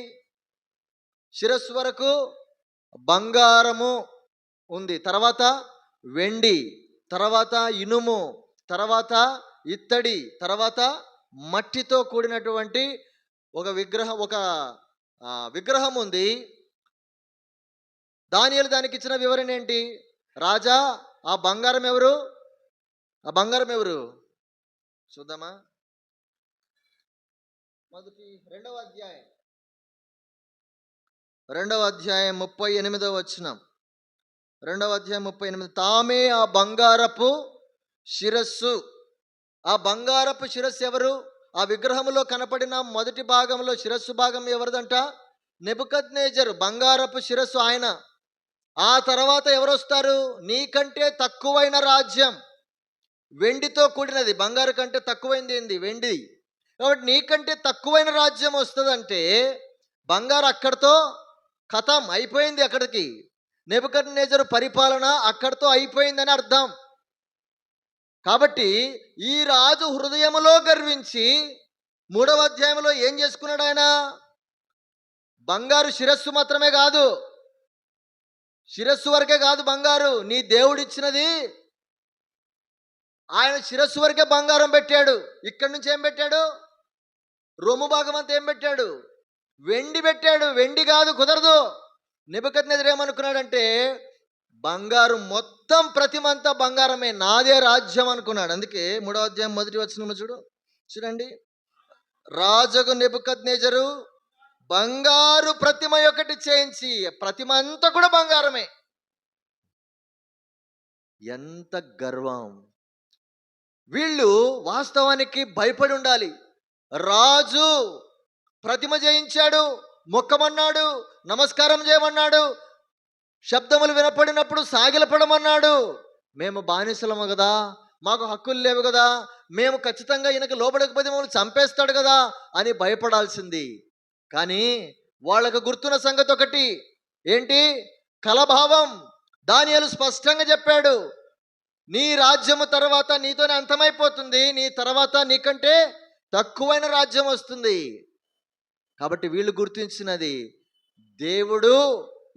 శిరస్సు వరకు బంగారము ఉంది, తర్వాత వెండి, తర్వాత ఇనుము, తర్వాత ఇత్తడి, తర్వాత మట్టితో కూడినటువంటి ఒక విగ్రహం ఉంది. దానియేలు దానికి ఇచ్చిన వివరణ ఏంటి? రాజా, ఆ బంగారం ఎవరు? ఆ బంగారం ఎవరు చూద్దామా? రెండవ అధ్యాయం 38వ వచనం. 38. తామే ఆ బంగారపు శిరస్సు. ఆ బంగారపు శిరస్సు ఎవరు? ఆ విగ్రహంలో కనపడిన మొదటి భాగంలో శిరస్సు భాగం ఎవరిదంట? నెబుకద్నెజరు. బంగారపు శిరస్సు ఆయన. ఆ తర్వాత ఎవరు వస్తారు? నీకంటే తక్కువైన రాజ్యం, వెండితో కూడినది. బంగారు కంటే తక్కువైంది ఏంది? వెండి. కాబట్టి నీకంటే తక్కువైన రాజ్యం వస్తుందంటే బంగారు అక్కడితో ఖతం అయిపోయింది. అక్కడికి నెబుకద్నెజరు పరిపాలన అక్కడితో అయిపోయిందని అర్థం. కాబట్టి ఈ రాజు హృదయములో గర్వించి 3వ అధ్యాయంలో ఏం చేసుకున్నాడు ఆయన? బంగారు శిరస్సు మాత్రమే కాదు, శిరస్సు వరకే కాదు బంగారు, నీ దేవుడిచ్చినది ఆయన శిరస్సు వరకే బంగారం పెట్టాడు. ఇక్కడి నుంచి ఏం పెట్టాడు? రొమ్ము భాగం అంతా ఏం పెట్టాడు? వెండి పెట్టాడు. వెండి కాదు, కుదరదు. నెబుకద్నెజరు ఏమనుకున్నాడంటే బంగారు మొత్తం ప్రతిమంతా బంగారమే, నాదే రాజ్యం అనుకున్నాడు. అందుకే 3వ అధ్యాయం 1వ వచనం చూడండి. రాజుకు నెబుకద్నెజరు బంగారు ప్రతిమ ఒకటి చేయించి, ప్రతిమ అంతా కూడా బంగారమే. ఎంత గర్వం! వీళ్ళు వాస్తవానికి భయపడి ఉండాలి. రాజు ప్రతిమ చేయించాడు, మొక్కమన్నాడు, నమస్కారం చేయమన్నాడు, శబ్దములు వినపడినప్పుడు సాగిలపడమన్నాడు. మేము బానిసలము కదా, మాకు హక్కులు లేవు కదా, మేము ఖచ్చితంగా ఈయనకు లోబడకపోతే మమ్మల్ని చంపేస్తాడు కదా అని భయపడాల్సింది. కానీ వాళ్ళకు గుర్తున్న సంగతి ఒకటి ఏంటి? కలభావం. దానియేలు స్పష్టంగా చెప్పాడు, నీ రాజ్యము తర్వాత నీతోనే అంతమైపోతుంది, నీ తర్వాత నీకంటే తక్కువైన రాజ్యం వస్తుంది. కాబట్టి వీళ్ళు గుర్తించినది దేవుడు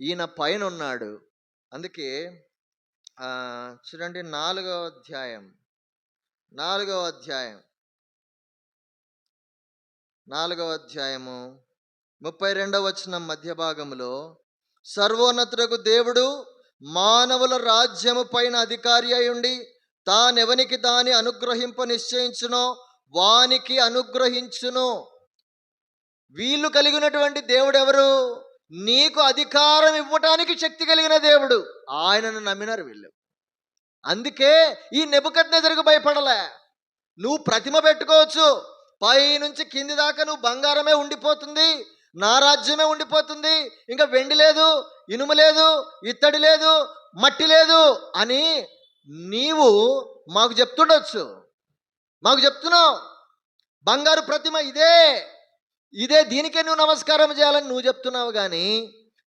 ఈయన పైన ఉన్నాడు. అందుకే చూడండి 4వ అధ్యాయం 32వ వచనం మధ్య భాగంలో, సర్వోన్నతుడకు దేవుడు మానవుల రాజ్యము పైన అధికారి అయి ఉండి తానెవనికి దాని అనుగ్రహింప నిశ్చయించునో వానికి అనుగ్రహించును. వీళ్ళు కలిగినటువంటి దేవుడు ఎవరు? నీకు అధికారం ఇవ్వటానికి శక్తి కలిగిన దేవుడు. ఆయనను నమ్మినారు వీళ్ళు. అందుకే ఈ నెబుకద్నెజరుకు భయపడలే. నువ్వు ప్రతిమ పెట్టుకోవచ్చు, పై నుంచి కింది దాకా నువ్వు బంగారమే ఉండిపోతుంది, నా రాజ్యమే ఉండిపోతుంది, ఇంకా వెండి లేదు, ఇనుము లేదు, ఇత్తడి లేదు, మట్టి లేదు అని నీవు మాకు చెప్తుండొచ్చు. మాకు చెప్తున్నావు బంగారు ప్రతిమ ఇదే దీనికే నువ్వు నమస్కారం చేయాలని నువ్వు చెప్తున్నావు, కానీ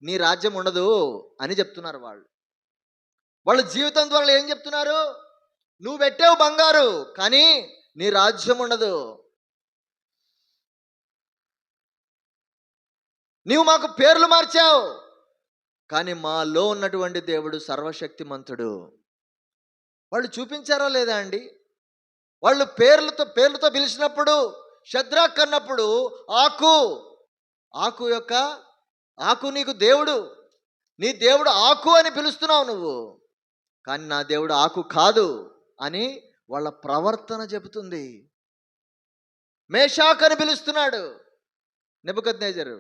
నీ రాజ్యం ఉండదు అని చెప్తున్నారు వాళ్ళు. వాళ్ళ జీవితం ద్వారా ఏం చెప్తున్నారు? నువ్వు పెట్టావు బంగారు, కానీ నీ రాజ్యం ఉండదు. నీవు మాకు పేర్లు మార్చావు, కానీ మాలో ఉన్నటువంటి దేవుడు సర్వశక్తిమంతుడు. వాళ్ళు చూపించారా లేదా అండి? వాళ్ళు పేర్లతో పిలిచినప్పుడు, షద్రాక్ అన్నప్పుడు ఆకు నీకు దేవుడు, నీ దేవుడు ఆకు అని పిలుస్తున్నావు నువ్వు, కానీ నా దేవుడు ఆకు కాదు అని వాళ్ళ ప్రవర్తన చెబుతుంది. మేషాక్ అని పిలుస్తున్నాడు నెబుకద్నెజరు,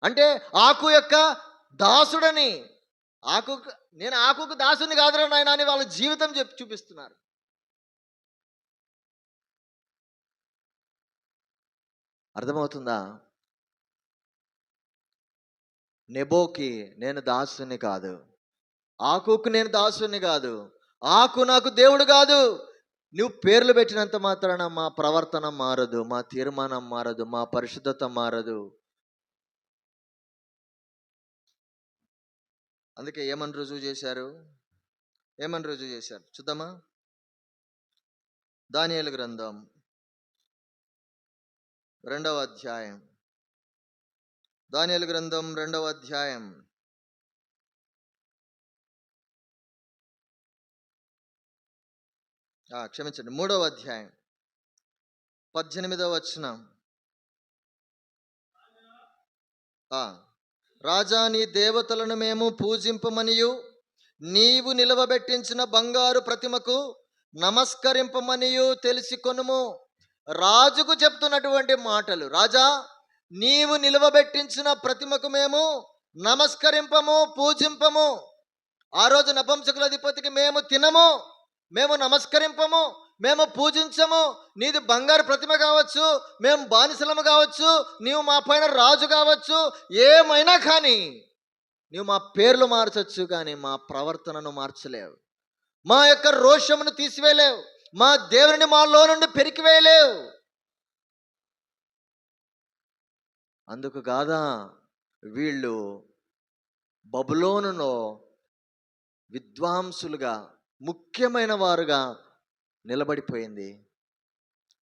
అంటే ఆకు యొక్క దాసుడని. నేను ఆకుకు దాసుని కాదురా నాయన అని వాళ్ళ జీవితం చూపిస్తున్నారు. అర్థమవుతుందా? నెబోకి నేను దాసుని కాదు, ఆకుకు నేను దాసుని కాదు, ఆకు నాకు దేవుడు కాదు. నువ్వు పేర్లు పెట్టినంత మాత్రాన మా ప్రవర్తన మారదు, మా తీర్మానం మారదు, మా పరిశుద్ధత మారదు. అందుకే ఏమని రుజువు చేశారు చూద్దామా? దానియేలు గ్రంథం 2వ అధ్యాయం, దానియేలు గ్రంథం 2వ అధ్యాయం 3వ అధ్యాయం 18వ వచనం. రాజా, నీ దేవతలను మేము పూజింపమనియు నీవు నిలవబెట్టించిన బంగారు ప్రతిమకు నమస్కరింపమనియు తెలిసి కొనుము. రాజుకు చెప్తున్నటువంటి మాటలు. రాజా, నీవు నిలవబెట్టించిన ప్రతిమకు మేము నమస్కరింపము, పూజింపము. ఆ రోజు నపుంసకుల అధిపతికి మేము తినము, మేము నమస్కరింపము, మేము పూజించము. నీది బంగారు ప్రతిమ కావచ్చు, మేము బానిసలము కావచ్చు, నీవు మా పైన రాజు కావచ్చు, ఏమైనా కానీ నీవు మా పేర్లు మార్చచ్చు, కానీ మా ప్రవర్తనను మార్చలేవు, మా యొక్క రోషమును తీసివేయలేవు, మా దేవుని మాలో నుండి పెరికివేయలేవు. అందుకు కాదా వీళ్ళు బబులోనులో విద్వాంసులుగా, ముఖ్యమైన వారుగా నిలబడిపోయింది.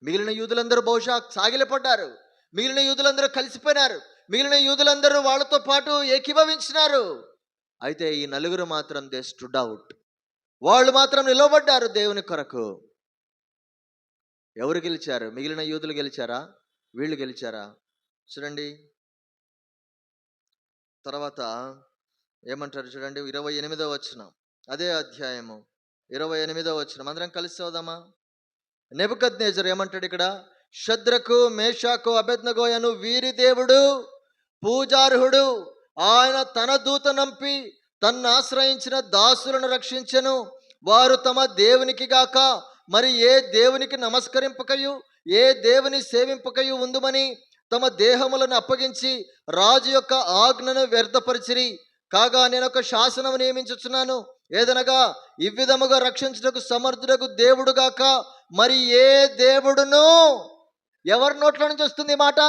మిగిలిన యూదులందరూ బహుశా సాగిలపడ్డారు, మిగిలిన యూదులందరూ కలిసిపోయినారు, మిగిలిన యూదులందరూ వాళ్ళతో పాటు ఏకీభవించినారు. అయితే ఈ నలుగురు మాత్రం దే స్టుడ్ అవుట్. వాళ్ళు మాత్రం నిలబడ్డారు దేవుని కొరకు. ఎవరు గెలిచారు? మిగిలిన యూదులు గెలిచారా? వీళ్ళు గెలిచారా? చూడండి తర్వాత ఏమంటారు చూడండి, 28వ వచనం, అదే అధ్యాయము 28వ వచనం, అందరం కలిసి చదువుదామా? నెబుకద్నెజరు ఏమంటాడు ఇక్కడ? షద్రకు, మేషాకు, అబేద్నెగోయను వీరి దేవుడు పూజార్హుడు, ఆయన తన దూత నంపి తన్ను ఆశ్రయించిన దాసులను రక్షించెను. వారు తమ దేవునికి గాక మరి ఏ దేవునికి నమస్కరింపకయు ఏ దేవుని సేవింపకయు ఉందుమని తమ దేహములను అప్పగించి రాజు యొక్క ఆజ్ఞను వ్యర్థపరిచిరి. కాగా నేను ఒక శాసనం నియమించుచున్నాను, ఏదనగా ఈ విధముగా రక్షించుటకు సమర్థుడకు దేవుడుగాక మరి ఏ దేవుడును. ఎవరి నోట్ల నుంచి వస్తుంది ఈ మాట?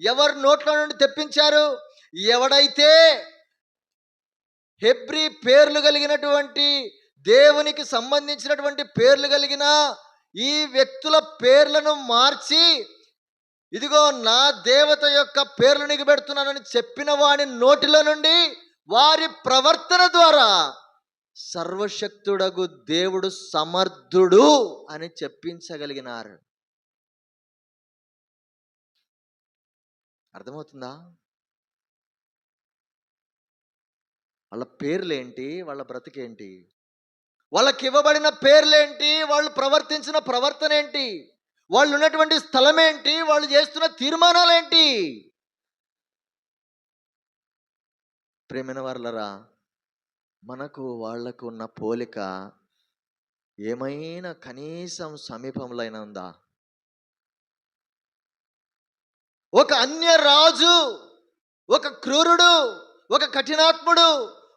ఎవరి నోట్ల నుండి తెప్పించారు? ఎవడైతే హెబ్రీ పేర్లు కలిగినటువంటి, దేవునికి సంబంధించినటువంటి పేర్లు కలిగిన ఈ వ్యక్తుల పేర్లను మార్చి, ఇదిగో నా దేవత యొక్క పేర్లు నీకు పెడుతున్నానని చెప్పిన వాడి నోటిలో నుండి, వారి ప్రవర్తన ద్వారా సర్వశక్తుడగు దేవుడు సమర్థుడు అని చెప్పించగలిగినారు. అర్థమవుతుందా? వాళ్ళ పేర్లేంటి, వాళ్ళ బ్రతికేంటి, వాళ్ళకి ఇవ్వబడిన పేర్లేంటి, వాళ్ళు ప్రవర్తించిన ప్రవర్తన ఏంటి, వాళ్ళు ఉన్నటువంటి స్థలం ఏంటి, వాళ్ళు చేస్తున్న తీర్మానాలు ఏంటి? ప్రేమైన వారలరా, మనకు వాళ్లకు ఉన్న పోలిక ఏమైనా కనీసం సమీపంలో అయినా ఉందా? ఒక అన్య రాజు, ఒక క్రూరుడు, ఒక కఠినాత్ముడు,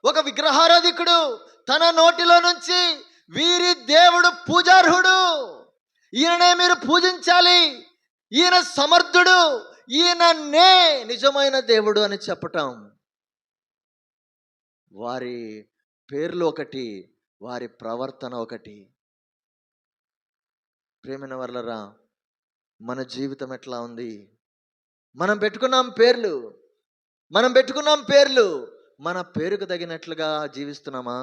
ఒక విగ్రహారాధికుడు తన నోటిలో నుంచి వీరి దేవుడు పూజార్హుడు, ఈయననే మీరు పూజించాలి, ఈయన సమర్థుడు, ఈయననే నిజమైన దేవుడు అని చెప్పటం. వారి పేర్లు ఒకటి, వారి ప్రవర్తన ఒకటి. ప్రేమైన వర్లరా, మన జీవితం ఎట్లా ఉంది? మనం పెట్టుకున్నాం పేర్లు, మన పేరుకు తగినట్లుగా జీవిస్తున్నామా?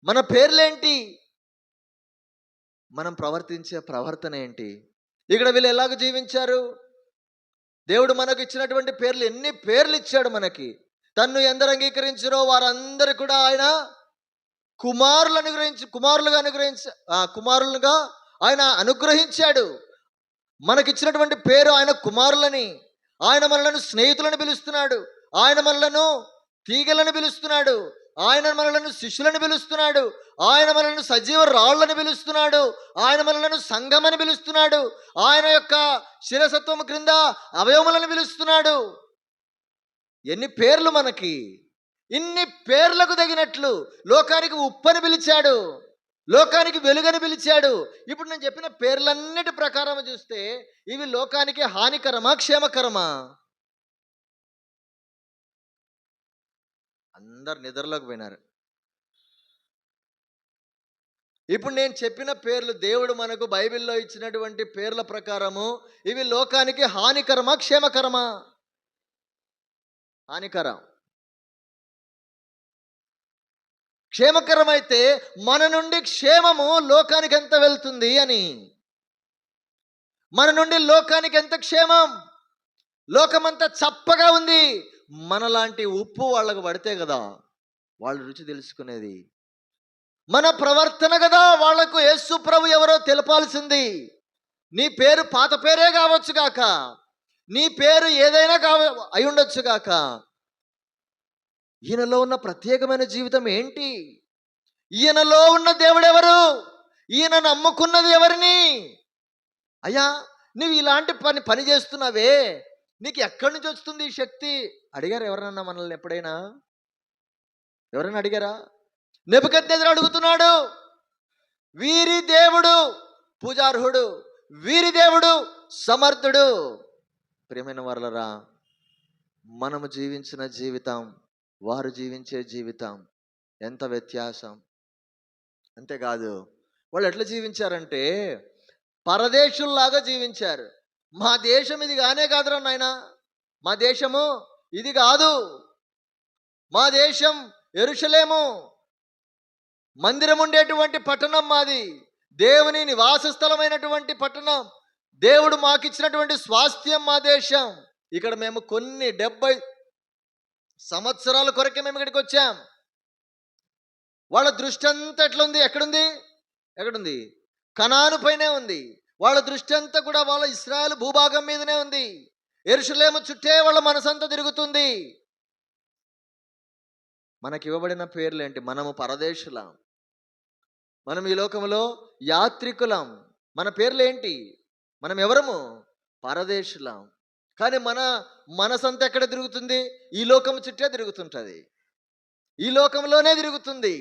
మన పేర్లేంటి? మనం ప్రవర్తించే ప్రవర్తన ఏంటి? ఇక్కడ వీళ్ళు ఎలాగ జీవించారు? దేవుడు మనకు ఇచ్చినటువంటి పేర్లు, ఎన్ని పేర్లు ఇచ్చాడు మనకి. తన్ను ఎందరు అంగీకరించారో వారందరూ కూడా ఆయన కుమారులుగా ఆయన అనుగ్రహించాడు. మనకిచ్చినటువంటి పేరు ఆయన కుమారులని. ఆయన మనలను స్నేహితులను పిలుస్తున్నాడు, ఆయన మనలను తీగలను పిలుస్తున్నాడు, ఆయన మనలను శిష్యులను పిలుస్తున్నాడు, ఆయన మనలను సజీవ రాళ్లను పిలుస్తున్నాడు, ఆయన మనలను సంఘమని పిలుస్తున్నాడు, ఆయన యొక్క శిరసత్వం క్రింద అవయవములను పిలుస్తున్నాడు. ఎన్ని పేర్లు మనకి! ఇన్ని పేర్లకు తగినట్లు లోకానికి ఉప్పని పిలిచాడు, లోకానికి వెలుగని పిలిచాడు. ఇప్పుడు నేను చెప్పిన పేర్లన్నిటి ప్రకారం చూస్తే ఇవి లోకానికి హానికరమా, క్షేమకరమా? అందరు నిద్రలోకి పోయినారు. ఇప్పుడు నేను చెప్పిన పేర్లు, దేవుడు మనకు బైబిల్లో ఇచ్చినటువంటి పేర్ల ప్రకారము ఇవి లోకానికి హానికరమా, క్షేమకరమా? హానికరం. క్షేమకరమైతే మన నుండి క్షేమము లోకానికి ఎంత వెళ్తుంది అని. మన నుండి లోకానికి ఎంత క్షేమం? లోకమంతా చప్పగా ఉంది, మనలాంటి ఉప్పు వాళ్ళకు పడితే కదా వాళ్ళు రుచి తెలుసుకునేది. మన ప్రవర్తన కదా వాళ్లకు యేసు ప్రభు ఎవరో తెలపాల్సింది. నీ పేరు పాత పేరే కావచ్చు గాక, నీ పేరు ఏదైనా అయి ఉండొచ్చు గాక, ఈయనలో ఉన్న ప్రత్యేకమైన జీవితం ఏంటి? ఈయనలో ఉన్న దేవుడెవరు? ఈయన నమ్ముకున్నది ఎవరిని? అయ్యా, నువ్వు ఇలాంటి పని చేస్తున్నావే, నీకు ఎక్కడి నుంచి వస్తుంది ఈ శక్తి? అడిగారు ఎవరన్నా మనల్ని ఎప్పుడైనా? ఎవరైనా అడిగారా? నెబుకద్నెజరు అడుగుతున్నాడు. వీరి దేవుడు పూజార్హుడు, వీరి దేవుడు సమర్థుడు. ప్రియమైన వారలరా, మనము జీవించిన జీవితం, వారు జీవించే జీవితం ఎంత వ్యత్యాసం. అంతేకాదు వాళ్ళు ఎట్లా జీవించారంటే పరదేశుల్లాగా జీవించారు. మా దేశం ఇది కానే కాదురా నాయన, మా దేశము ఇది కాదు, మా దేశం యెరూషలేము, మందిరం ఉండేటువంటి పట్టణం మాది, దేవుని నివాస స్థలమైనటువంటి పట్టణం, దేవుడు మాకిచ్చినటువంటి స్వాస్థ్యం మా దేశం. ఇక్కడ మేము కొన్ని 70 సంవత్సరాల కొరకే మేము ఇక్కడికి వచ్చాం. వాళ్ళ దృష్టి అంతా ఎట్లుంది? ఎక్కడుంది? కనాను పైనే ఉంది. వాళ్ళ దృష్టి అంతా కూడా వాళ్ళ ఇశ్రాయేలు భూభాగం మీదనే ఉంది. యెరూషలేము చుట్టే వాళ్ళ మనసంతా తిరుగుతుంది. మనకి ఇవ్వబడిన పేర్లేంటి? మనము పరదేశులం, మనం ఈ లోకంలో యాత్రికులం. మన పేర్లేంటి? మనం ఎవరము? పరదేశులం. కానీ మన మనసంతా ఎక్కడ తిరుగుతుంది? ఈ లోకము చుట్టే తిరుగుతుంటుంది, ఈ లోకంలోనే తిరుగుతుంది.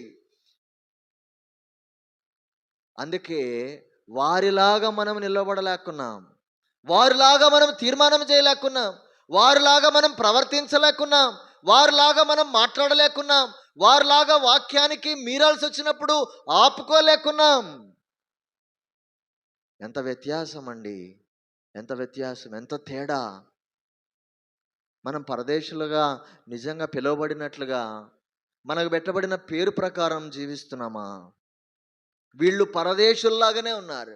అందుకే వారిలాగా మనం నిలబడలేకున్నాం, వారిలాగా మనం తీర్మానం చేయలేకున్నాం, వారిలాగా మనం ప్రవర్తించలేకున్నాం, వారిలాగా మనం మాట్లాడలేకున్నాం, వారిలాగా వాక్యానికి మీరాల్సి వచ్చినప్పుడు ఆపుకోలేకున్నాం. ఎంత వ్యత్యాసం అండి, ఎంత వ్యత్యాసం, ఎంత తేడా. మనం పరదేశులుగా నిజంగా పిలువబడినట్లుగా మనకు పెట్టబడిన పేరు ప్రకారం జీవిస్తున్నామా? వీళ్ళు పరదేశుల్లాగానే ఉన్నారు.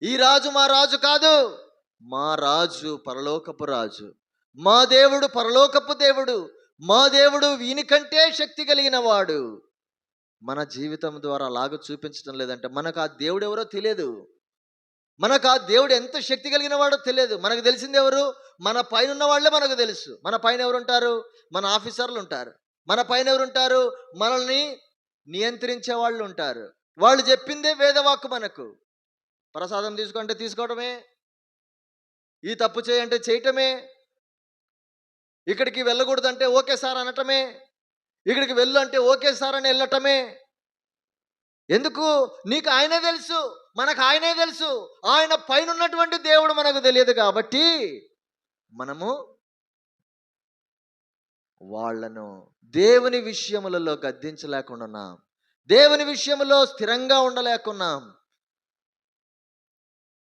ఈ రాజు మా రాజు కాదు, మా రాజు పరలోకపు రాజు, మా దేవుడు పరలోకపు దేవుడు, మా దేవుడు వీనికంటే శక్తి కలిగిన వాడు. మన జీవితం ద్వారా అలాగ చూపించడం లేదంటే మనకు ఆ దేవుడు ఎవరో తెలియదు, మనకు ఆ దేవుడు ఎంత శక్తి కలిగిన వాడో తెలియదు. మనకు తెలిసింది ఎవరు? మన పైన ఉన్న వాళ్ళే మనకు తెలుసు. మన పైన ఎవరు ఉంటారు? మన ఆఫీసర్లు ఉంటారు. మన పైన ఎవరు ఉంటారు? మనల్ని నియంత్రించే వాళ్ళు ఉంటారు. వాళ్ళు చెప్పిందే వేదవాక్కు. మనకు ప్రసాదం తీసుకుంటే తీసుకోవటమే, ఈ తప్పు చేయంటే చేయటమే, ఇక్కడికి వెళ్ళకూడదంటే ఓకే సార్ అనటమే, ఇక్కడికి వెళ్ళు అంటే ఓకే సార్ అని వెళ్ళటమే. ఎందుకు? నీకు ఆయనే తెలుసు, మనకు ఆయనే తెలుసు. ఆయన పైన ఉన్నటువంటి దేవుడు మనకు తెలియదు కాబట్టి మనము వాళ్ళను దేవుని విషయములలో గద్దించలేకున్నాం, దేవుని విషయంలో స్థిరంగా ఉండలేకున్నాం.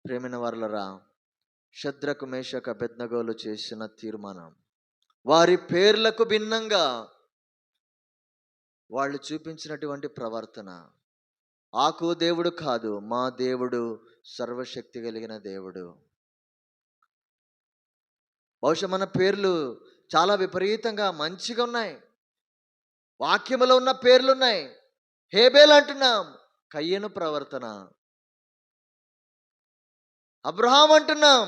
ప్రేమైన వారలరా, షద్రకు మేషక అబేద్నెగోలు చేసిన తీర్మానం, వారి పేర్లకు భిన్నంగా వాళ్ళు చూపించినటువంటి ప్రవర్తన, ఆకు దేవుడు కాదు, మా దేవుడు సర్వశక్తి కలిగిన దేవుడు. బహుశా మన పేర్లు చాలా విపరీతంగా మంచిగా ఉన్నాయి, వాక్యములో ఉన్న పేర్లు ఉన్నాయి. హేబేల్ అంటున్నాం, కయ్యను ప్రవర్తన. అబ్రహాం అంటున్నాం,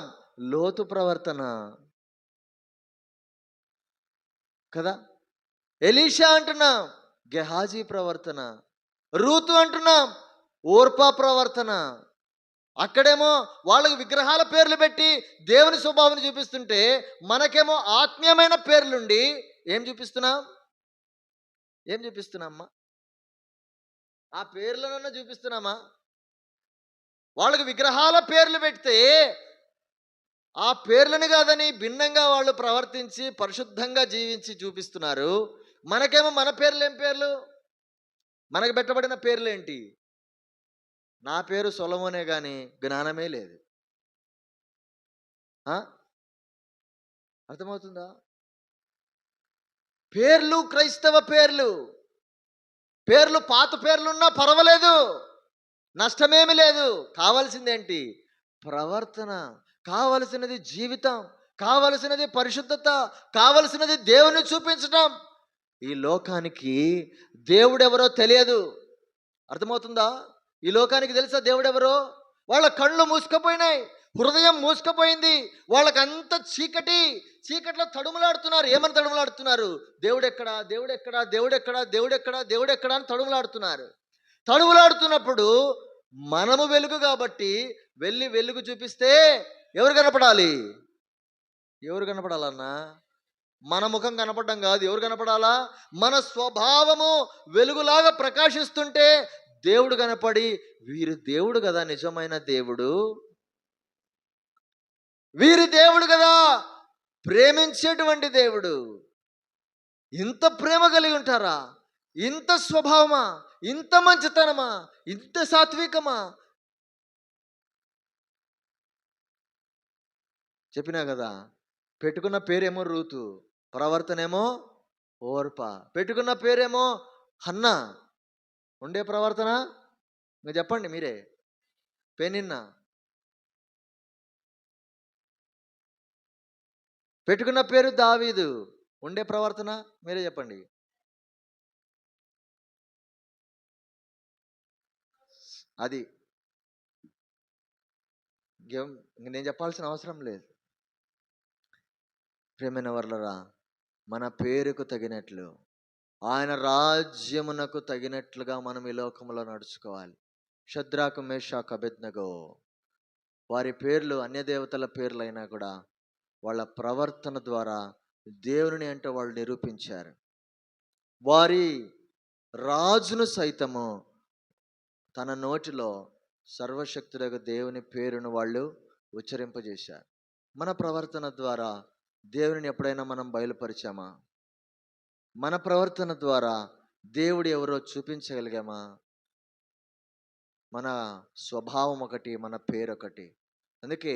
లోతు ప్రవర్తన కదా. ఎలీషా అంటున్నాం, గెహాజీ ప్రవర్తన. రూతు అంటున్నాం, ఓర్పా ప్రవర్తన. అక్కడేమో వాళ్ళకి విగ్రహాల పేర్లు పెట్టి దేవుని స్వభావం చూపిస్తుంటే మనకేమో ఆత్మీయమైన పేర్లుండి ఏం చూపిస్తున్నామ్మా? ఆ పేర్లనన్నా చూపిస్తున్నామా? వాళ్ళకి విగ్రహాల పేర్లు పెడితే ఆ పేర్లను కాదని భిన్నంగా వాళ్ళు ప్రవర్తించి పరిశుద్ధంగా జీవించి చూపిస్తున్నారు. మనకేమో మన పేర్లు ఏం పేర్లు? మనకు పెట్టబడిన పేర్లేంటి? నా పేరు సొలొమోనే కానీ జ్ఞానమే లేదు. అర్థమవుతుందా? పేర్లు క్రైస్తవ పేర్లు పాత పేర్లున్నా పర్వాలేదు, నష్టమేమి లేదు. కావలసిందేంటి? ప్రవర్తన. కావలసినది జీవితం, కావలసినది పరిశుద్ధత, కావలసినది దేవుని చూపించడం. ఈ లోకానికి దేవుడెవరో తెలియదు. అర్థమవుతుందా? ఈ లోకానికి తెలుసా దేవుడెవరో? వాళ్ళ కళ్ళు మూసుకుపోయినాయి, హృదయం మూసుకుపోయింది. వాళ్ళకంత చీకట్లో తడుములాడుతున్నారు. ఏమని తడుములాడుతున్నారు? దేవుడెక్కడా, దేవుడెక్కడా, దేవుడెక్కడా, దేవుడెక్కడా, దేవుడెక్కడా అని తడుములాడుతున్నారు. తడుములాడుతున్నప్పుడు మనము వెలుగు కాబట్టి వెళ్ళి వెలుగు చూపిస్తే ఎవరు కనపడాలి? ఎవరు కనపడాలన్నా? మన ముఖం కనపడడం కాదు. ఎవరు కనపడాలా? మన స్వభావము వెలుగులాగా ప్రకాశిస్తుంటే దేవుడు కనపడి, వీరి దేవుడు కదా నిజమైన దేవుడు, వీరి దేవుడు కదా ప్రేమించేటువంటి దేవుడు. ఇంత ప్రేమ కలిగి ఉంటారా? ఇంత స్వభావమా, ఇంత మంచితనమా, ఇంత సాత్వికమా? చెప్పినా కదా, పెట్టుకున్న పేరేమో రూతు, ప్రవర్తనేమో ఓర్ప. పెట్టుకున్న పేరేమో హన్న, ఉండే ప్రవర్తన మీరు చెప్పండి మీరే. పెనిన్న. పెట్టుకున్న పేరు దావీదు, ఉండే ప్రవర్తన మీరే చెప్పండి. అది నేను చెప్పాల్సిన అవసరం లేదు. ప్రేమైన వర్లరా, మన పేరుకు తగినట్లు, ఆయన రాజ్యమునకు తగినట్లుగా మనం ఈ లోకంలో నడుచుకోవాలి. షద్రాకు, మేషాకు, అబేద్నెగో వారి పేర్లు అన్యదేవతల పేర్లైనా కూడా వాళ్ళ ప్రవర్తన ద్వారా దేవుని అంటే వాళ్ళు నిరూపించారు. వారి రాజును సైతము తన నోటిలో సర్వశక్తుడైన దేవుని పేరును వాళ్ళు ఉచ్చరింపజేశారు. మన ప్రవర్తన ద్వారా దేవుని ఎప్పుడైనా మనం బయలుపరిచామా? మన ప్రవర్తన ద్వారా దేవుడు ఎవరో చూపించగలిగామా? మన స్వభావం ఒకటి, మన పేరు ఒకటి. అందుకే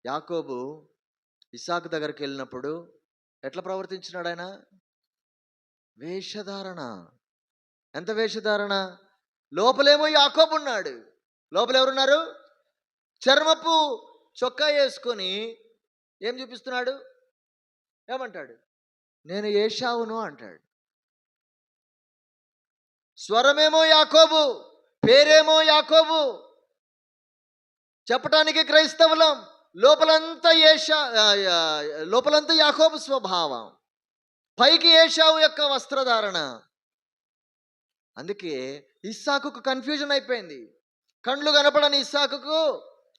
యాకోబు ఇస్సాకు దగ్గరికి వెళ్ళినప్పుడు ఎట్లా ప్రవర్తించినాడు ఆయన? వేషధారణ. ఎంత వేషధారణ! లోపలేమో యాకోబు ఉన్నాడు, లోపల ఎవరున్నారు? చర్మపు చొక్కా వేసుకొని ఏం చూపిస్తున్నాడు? ఏమంటాడు? నేను ఏశావును అంటాడు. స్వరమేమో యాకోబు, పేరేమో యాకోబు, చెప్పటానికి క్రైస్తవులం, లోపలంతా లోపలంతా యాకోబు స్వభావం, పైకి ఏశావు యొక్క వస్త్రధారణ. అందుకే ఇస్సాకుకు కన్ఫ్యూజన్ అయిపోయింది. కండ్లు కనపడని ఇస్సాకుకు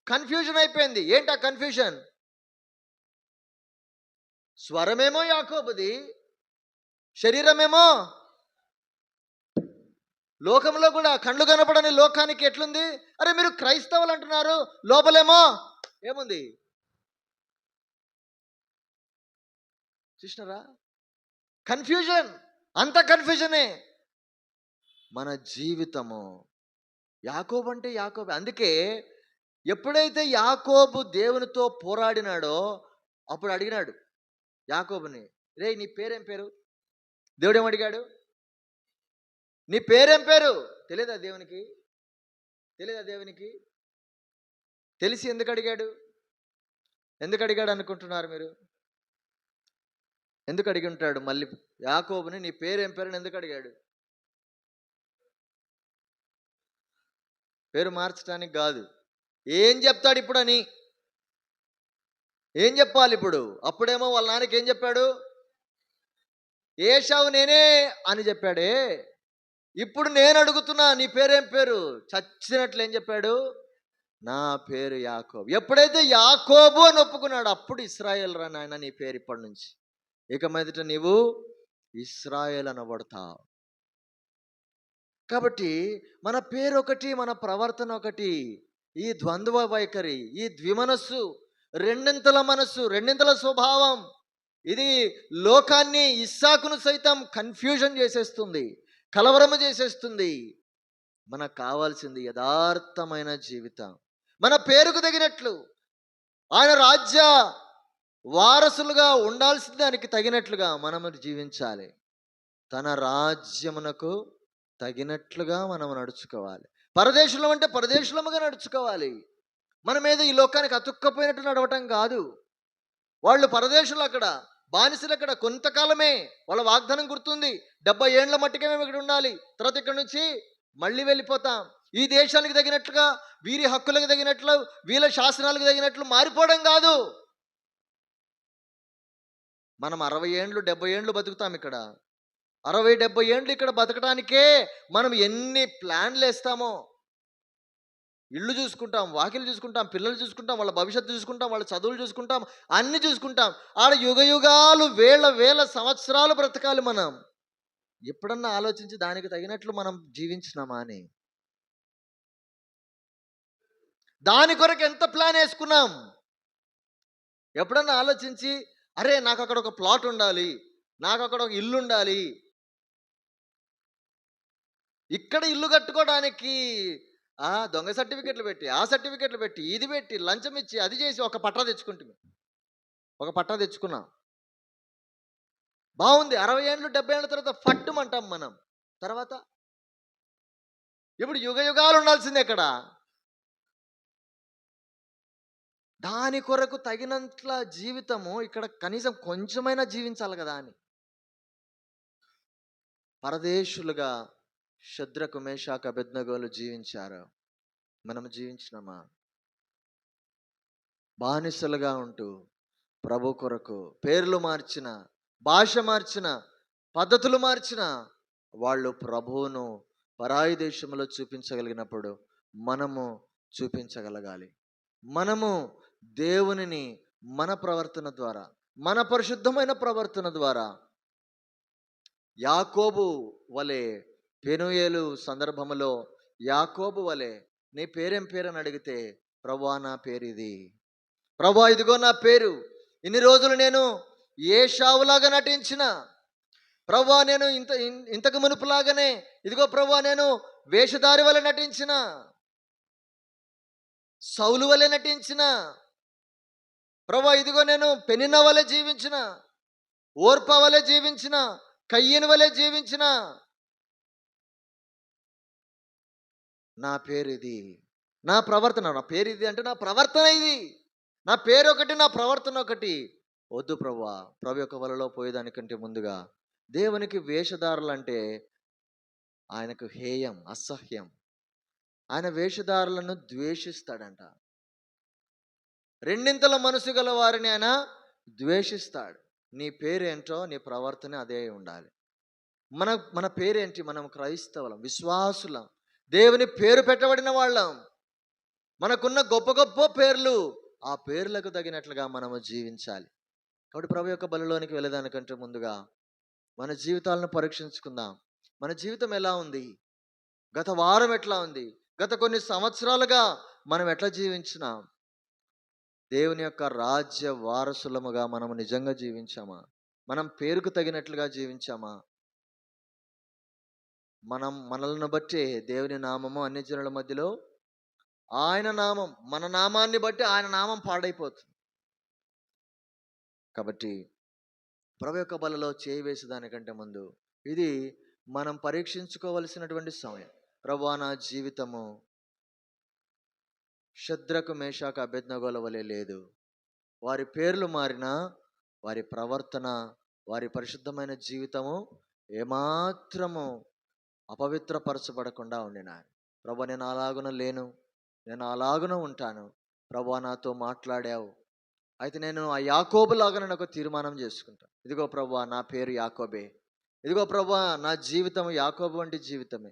కన్ఫ్యూజన్ అయిపోయింది. ఏంటా కన్ఫ్యూజన్? స్వరమేమో యాకోబుది, శరీరమేమో లోకంలో కూడా కండ్లు కనపడని లోకానికి ఎట్లుంది? అరే మీరు క్రైస్తవులు అంటున్నారు, లోపలేమో ఏముంది? చూసినారా? కన్ఫ్యూజన్, అంత కన్ఫ్యూజనే. మన జీవితము యాకోబు అంటే యాకోబు. అందుకే ఎప్పుడైతే యాకోబు దేవునితో పోరాడినాడో అప్పుడు అడిగినాడు యాకోబుని, రే నీ పేరేం పేరు? దేవుడు ఏమడిగాడు? నీ పేరేం పేరు? తెలియదా దేవునికి? తెలియదా దేవునికి? తెలిసి ఎందుకు అడిగాడు? ఎందుకు అడిగాడు అనుకుంటున్నారు మీరు? ఎందుకు అడిగి ఉంటాడు? మళ్ళీ యాకోబుని నీ పేరేం పేరు అని ఎందుకు అడిగాడు? పేరు మార్చడానికి కాదు. ఏం చెప్తాడు ఇప్పుడు అని? ఏం చెప్పాలి ఇప్పుడు? అప్పుడేమో వాళ్ళ నాన్నకి ఏం చెప్పాడు? ఏశావు నేనే అని చెప్పాడే. ఇప్పుడు నేను అడుగుతున్నా, నీ పేరేం పేరు? చచ్చినట్లు ఏం చెప్పాడు? నా పేరు యాకోబు. ఎప్పుడైతే యాకోబు అని ఒప్పుకున్నాడు అప్పుడు ఇశ్రాయేల్ రా నాయన నీ పేరు ఇప్పటి నుంచి, ఇక మీదట నీవు ఇశ్రాయేల్ అనబడతావు. కాబట్టి మన పేరు ఒకటి, మన ప్రవర్తన ఒకటి. ఈ ద్వంద్వ వైఖరి, ఈ ద్విమనస్సు, రెండింతల మనస్సు, రెండింతల స్వభావం, ఇది లోకాన్ని, ఇస్సాకును సైతం కన్ఫ్యూజన్ చేసేస్తుంది, కలవరము చేసేస్తుంది. మనకు కావాల్సింది యథార్థమైన జీవితం. మన పేరుకు తగినట్లు, ఆయన రాజ్య వారసులుగా ఉండాల్సిన దానికి తగినట్లుగా మనము జీవించాలి. తన రాజ్యమునకు తగినట్లుగా మనం నడుచుకోవాలి. పరదేశులం అంటే పరదేశులముగా నడుచుకోవాలి. మన మీద ఈ లోకానికి అతుక్కపోయినట్టు నడవటం కాదు. వాళ్ళు పరదేశులు, అక్కడ బానిసలు, అక్కడ కొంతకాలమే. వాళ్ళ వాగ్దానం గుర్తుంది, 70 ఏండ్ల మట్టికే మేము ఇక్కడ ఉండాలి, తర్వాత ఇక్కడ నుంచి మళ్ళీ వెళ్ళిపోతాం. ఈ దేశానికి తగినట్లుగా, వీరి హక్కులకు తగినట్లు, వీళ్ళ శాసనాలకు తగినట్లు మారిపోవడం కాదు. మనం 60 ఏండ్లు 70 ఏండ్లు బతుకుతాం ఇక్కడ. 60-70 ఏండ్లు ఇక్కడ బతకడానికే మనం ఎన్ని ప్లాన్లు వేస్తామో. ఇళ్ళు చూసుకుంటాం, వాకిలు చూసుకుంటాం, పిల్లలు చూసుకుంటాం, వాళ్ళ భవిష్యత్తు చూసుకుంటాం, వాళ్ళ చదువులు చూసుకుంటాం, అన్ని చూసుకుంటాం. ఆడ యుగాలు వేల సంవత్సరాలు బ్రతకాలి మనం. ఎప్పుడన్నా ఆలోచించి దానికి తగినట్లు మనం జీవించినామా అని? దాని కొరకు ఎంత ప్లాన్ వేసుకున్నాం? ఎప్పుడన్నా ఆలోచించి, అరే నాకు అక్కడ ఒక ప్లాట్ ఉండాలి, నాకు అక్కడ ఒక ఇల్లు ఉండాలి, ఇక్కడ ఇల్లు కట్టుకోవడానికి దొంగ సర్టిఫికెట్లు పెట్టి, ఆ సర్టిఫికెట్లు పెట్టి, ఇది పెట్టి, లంచం ఇచ్చి, అది చేసి ఒక పట్టా తెచ్చుకుంటుంది. ఒక పట్టా తెచ్చుకున్నాం, బాగుంది. 60 ఏళ్ళు 70 ఏళ్ళ తర్వాత ఫట్టుమంటాం మనం. తర్వాత ఇప్పుడు యుగ యుగాలు ఉండాల్సిందే ఇక్కడ. దాని కొరకు తగినంత జీవితము ఇక్కడ కనీసం కొంచెమైనా జీవించాలి కదా అని పరదేశులుగా శద్రకు మేషాకు అబేద్నెగోలు జీవించారు. మనం జీవించినమా? బానిసలుగా ఉంటూ ప్రభు కొరకు పేర్లు మార్చిన, భాష మార్చిన, పద్ధతులు మార్చిన వాళ్ళు ప్రభువును పరాయి దేశంలో చూపించగలిగినప్పుడు మనము చూపించగలగాలి. మనము దేవునిని మన ప్రవర్తన ద్వారా, మన పరిశుద్ధమైన ప్రవర్తన ద్వారా యాకోబు వలె, పెనుయేలు సందర్భములో యాకోబు వలె, నీ పేరేం పేరని అడిగితే, ప్రభువా నా పేరు ఇది, ప్రభువా ఇదిగో నా పేరు, ఇన్ని రోజులు నేను ఏశావులాగా నటించిన, ప్రభువా నేను ఇంతకు మునుపులాగానే, ఇదిగో ప్రభువా నేను వేషధారి వలె నటించిన, సౌలు వలె నటించిన, ప్రభువా ఇదిగో నేను పెనిన్న వలె జీవించిన, ఓర్ప వలె జీవించిన, కయ్యను వలె జీవించిన, నా పేరు ఇది, నా ప్రవర్తన, నా పేరు ఇది అంటే నా ప్రవర్తన ఇది, నా పేరు ఒకటి, నా ప్రవర్తన ఒకటి. వద్దు ప్రభువా, ప్రభు యొక్క వలలో పోయేదానికంటే ముందుగా దేవునికి వేషధారులు అంటే ఆయనకు హేయం, అసహ్యం. ఆయన వేషధారులను ద్వేషిస్తాడంట. రెండింతల మనసు గల వారిని ఆయన ద్వేషిస్తాడు. నీ పేరేంటో, నీ ప్రవర్తన అదే ఉండాలి. మన పేరేంటి? మనం క్రైస్తవులం, విశ్వాసులం, దేవుని పేరు పెట్టబడిన వాళ్ళం. మనకున్న గొప్ప గొప్ప పేర్లు, ఆ పేర్లకు తగినట్లుగా మనము జీవించాలి. కాబట్టి ప్రభు యొక్క బలిలోనికి వెళ్ళేదానికంటే ముందుగా మన జీవితాలను పరీక్షించుకుందాం. మన జీవితం ఎలా ఉంది? గత వారం ఎట్లా ఉంది? గత కొన్ని సంవత్సరాలుగా మనం ఎట్లా జీవించినాం? దేవుని యొక్క రాజ్య వారసులముగా మనము నిజంగా జీవించామా? మనం పేరుకు తగినట్లుగా జీవించామా? మనల్ని బట్టి దేవుని నామము అన్ని జనుల మధ్యలో ఆయన నామం, మన నామాన్ని బట్టి ఆయన నామం పాడైపోతుంది. కాబట్టి ప్రభు యొక్క బలలో చేయి వేసేదానికంటే ముందు ఇది మనం పరీక్షించుకోవలసినటువంటి సమయం. ప్రభువా నా జీవితము శద్రకు మేషాకు అబేద్నెగోల వలె లేదు. వారి పేర్లు మారినా వారి ప్రవర్తన, వారి పరిశుద్ధమైన జీవితము ఏమాత్రము అపవిత్రపరచబడకుండా ఉండినారు. ప్రభువా నేను అలాగున లేను, నేను అలాగున ఉంటాను. ప్రభువా నాతో మాట్లాడావు, అయితే నేను ఆ యాకోబులాగా నేను ఒక తీర్మానం చేసుకుంటాను. ఇదిగో ప్రభువా నా పేరు యాకోబే, ఇదిగో ప్రభువా నా జీవితము యాకోబు వంటి జీవితమే,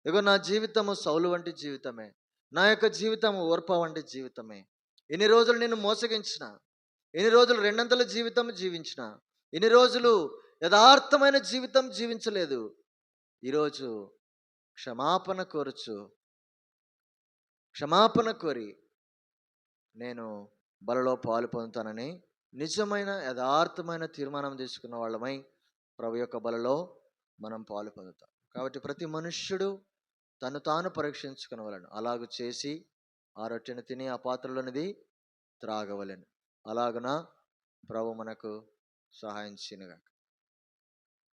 ఇదిగో నా జీవితము సౌలు వంటి జీవితమే, నా యొక్క జీవితము ఓర్ప వంటి జీవితమే. ఎన్ని రోజులు నేను మోసగించిన, ఎన్ని రోజులు రెండంతల జీవితం జీవించిన, ఎన్ని రోజులు యథార్థమైన జీవితం జీవించలేదు. ఈరోజు క్షమాపణ కోరి నేను బలలో పాలు పొందుతానని నిజమైన యథార్థమైన తీర్మానం తీసుకున్న వాళ్ళమై ప్రభు యొక్క బలలో మనం పాలు పొందుతాం. కాబట్టి ప్రతి మనుష్యుడు తను తాను పరీక్షించుకునవలెను. అలాగ చేసి ఆ రొట్టెను తిని ఆ పాత్రలోనిది త్రాగవలెను. అలాగున ప్రభు మనకు సహాయం చేయనుగాక.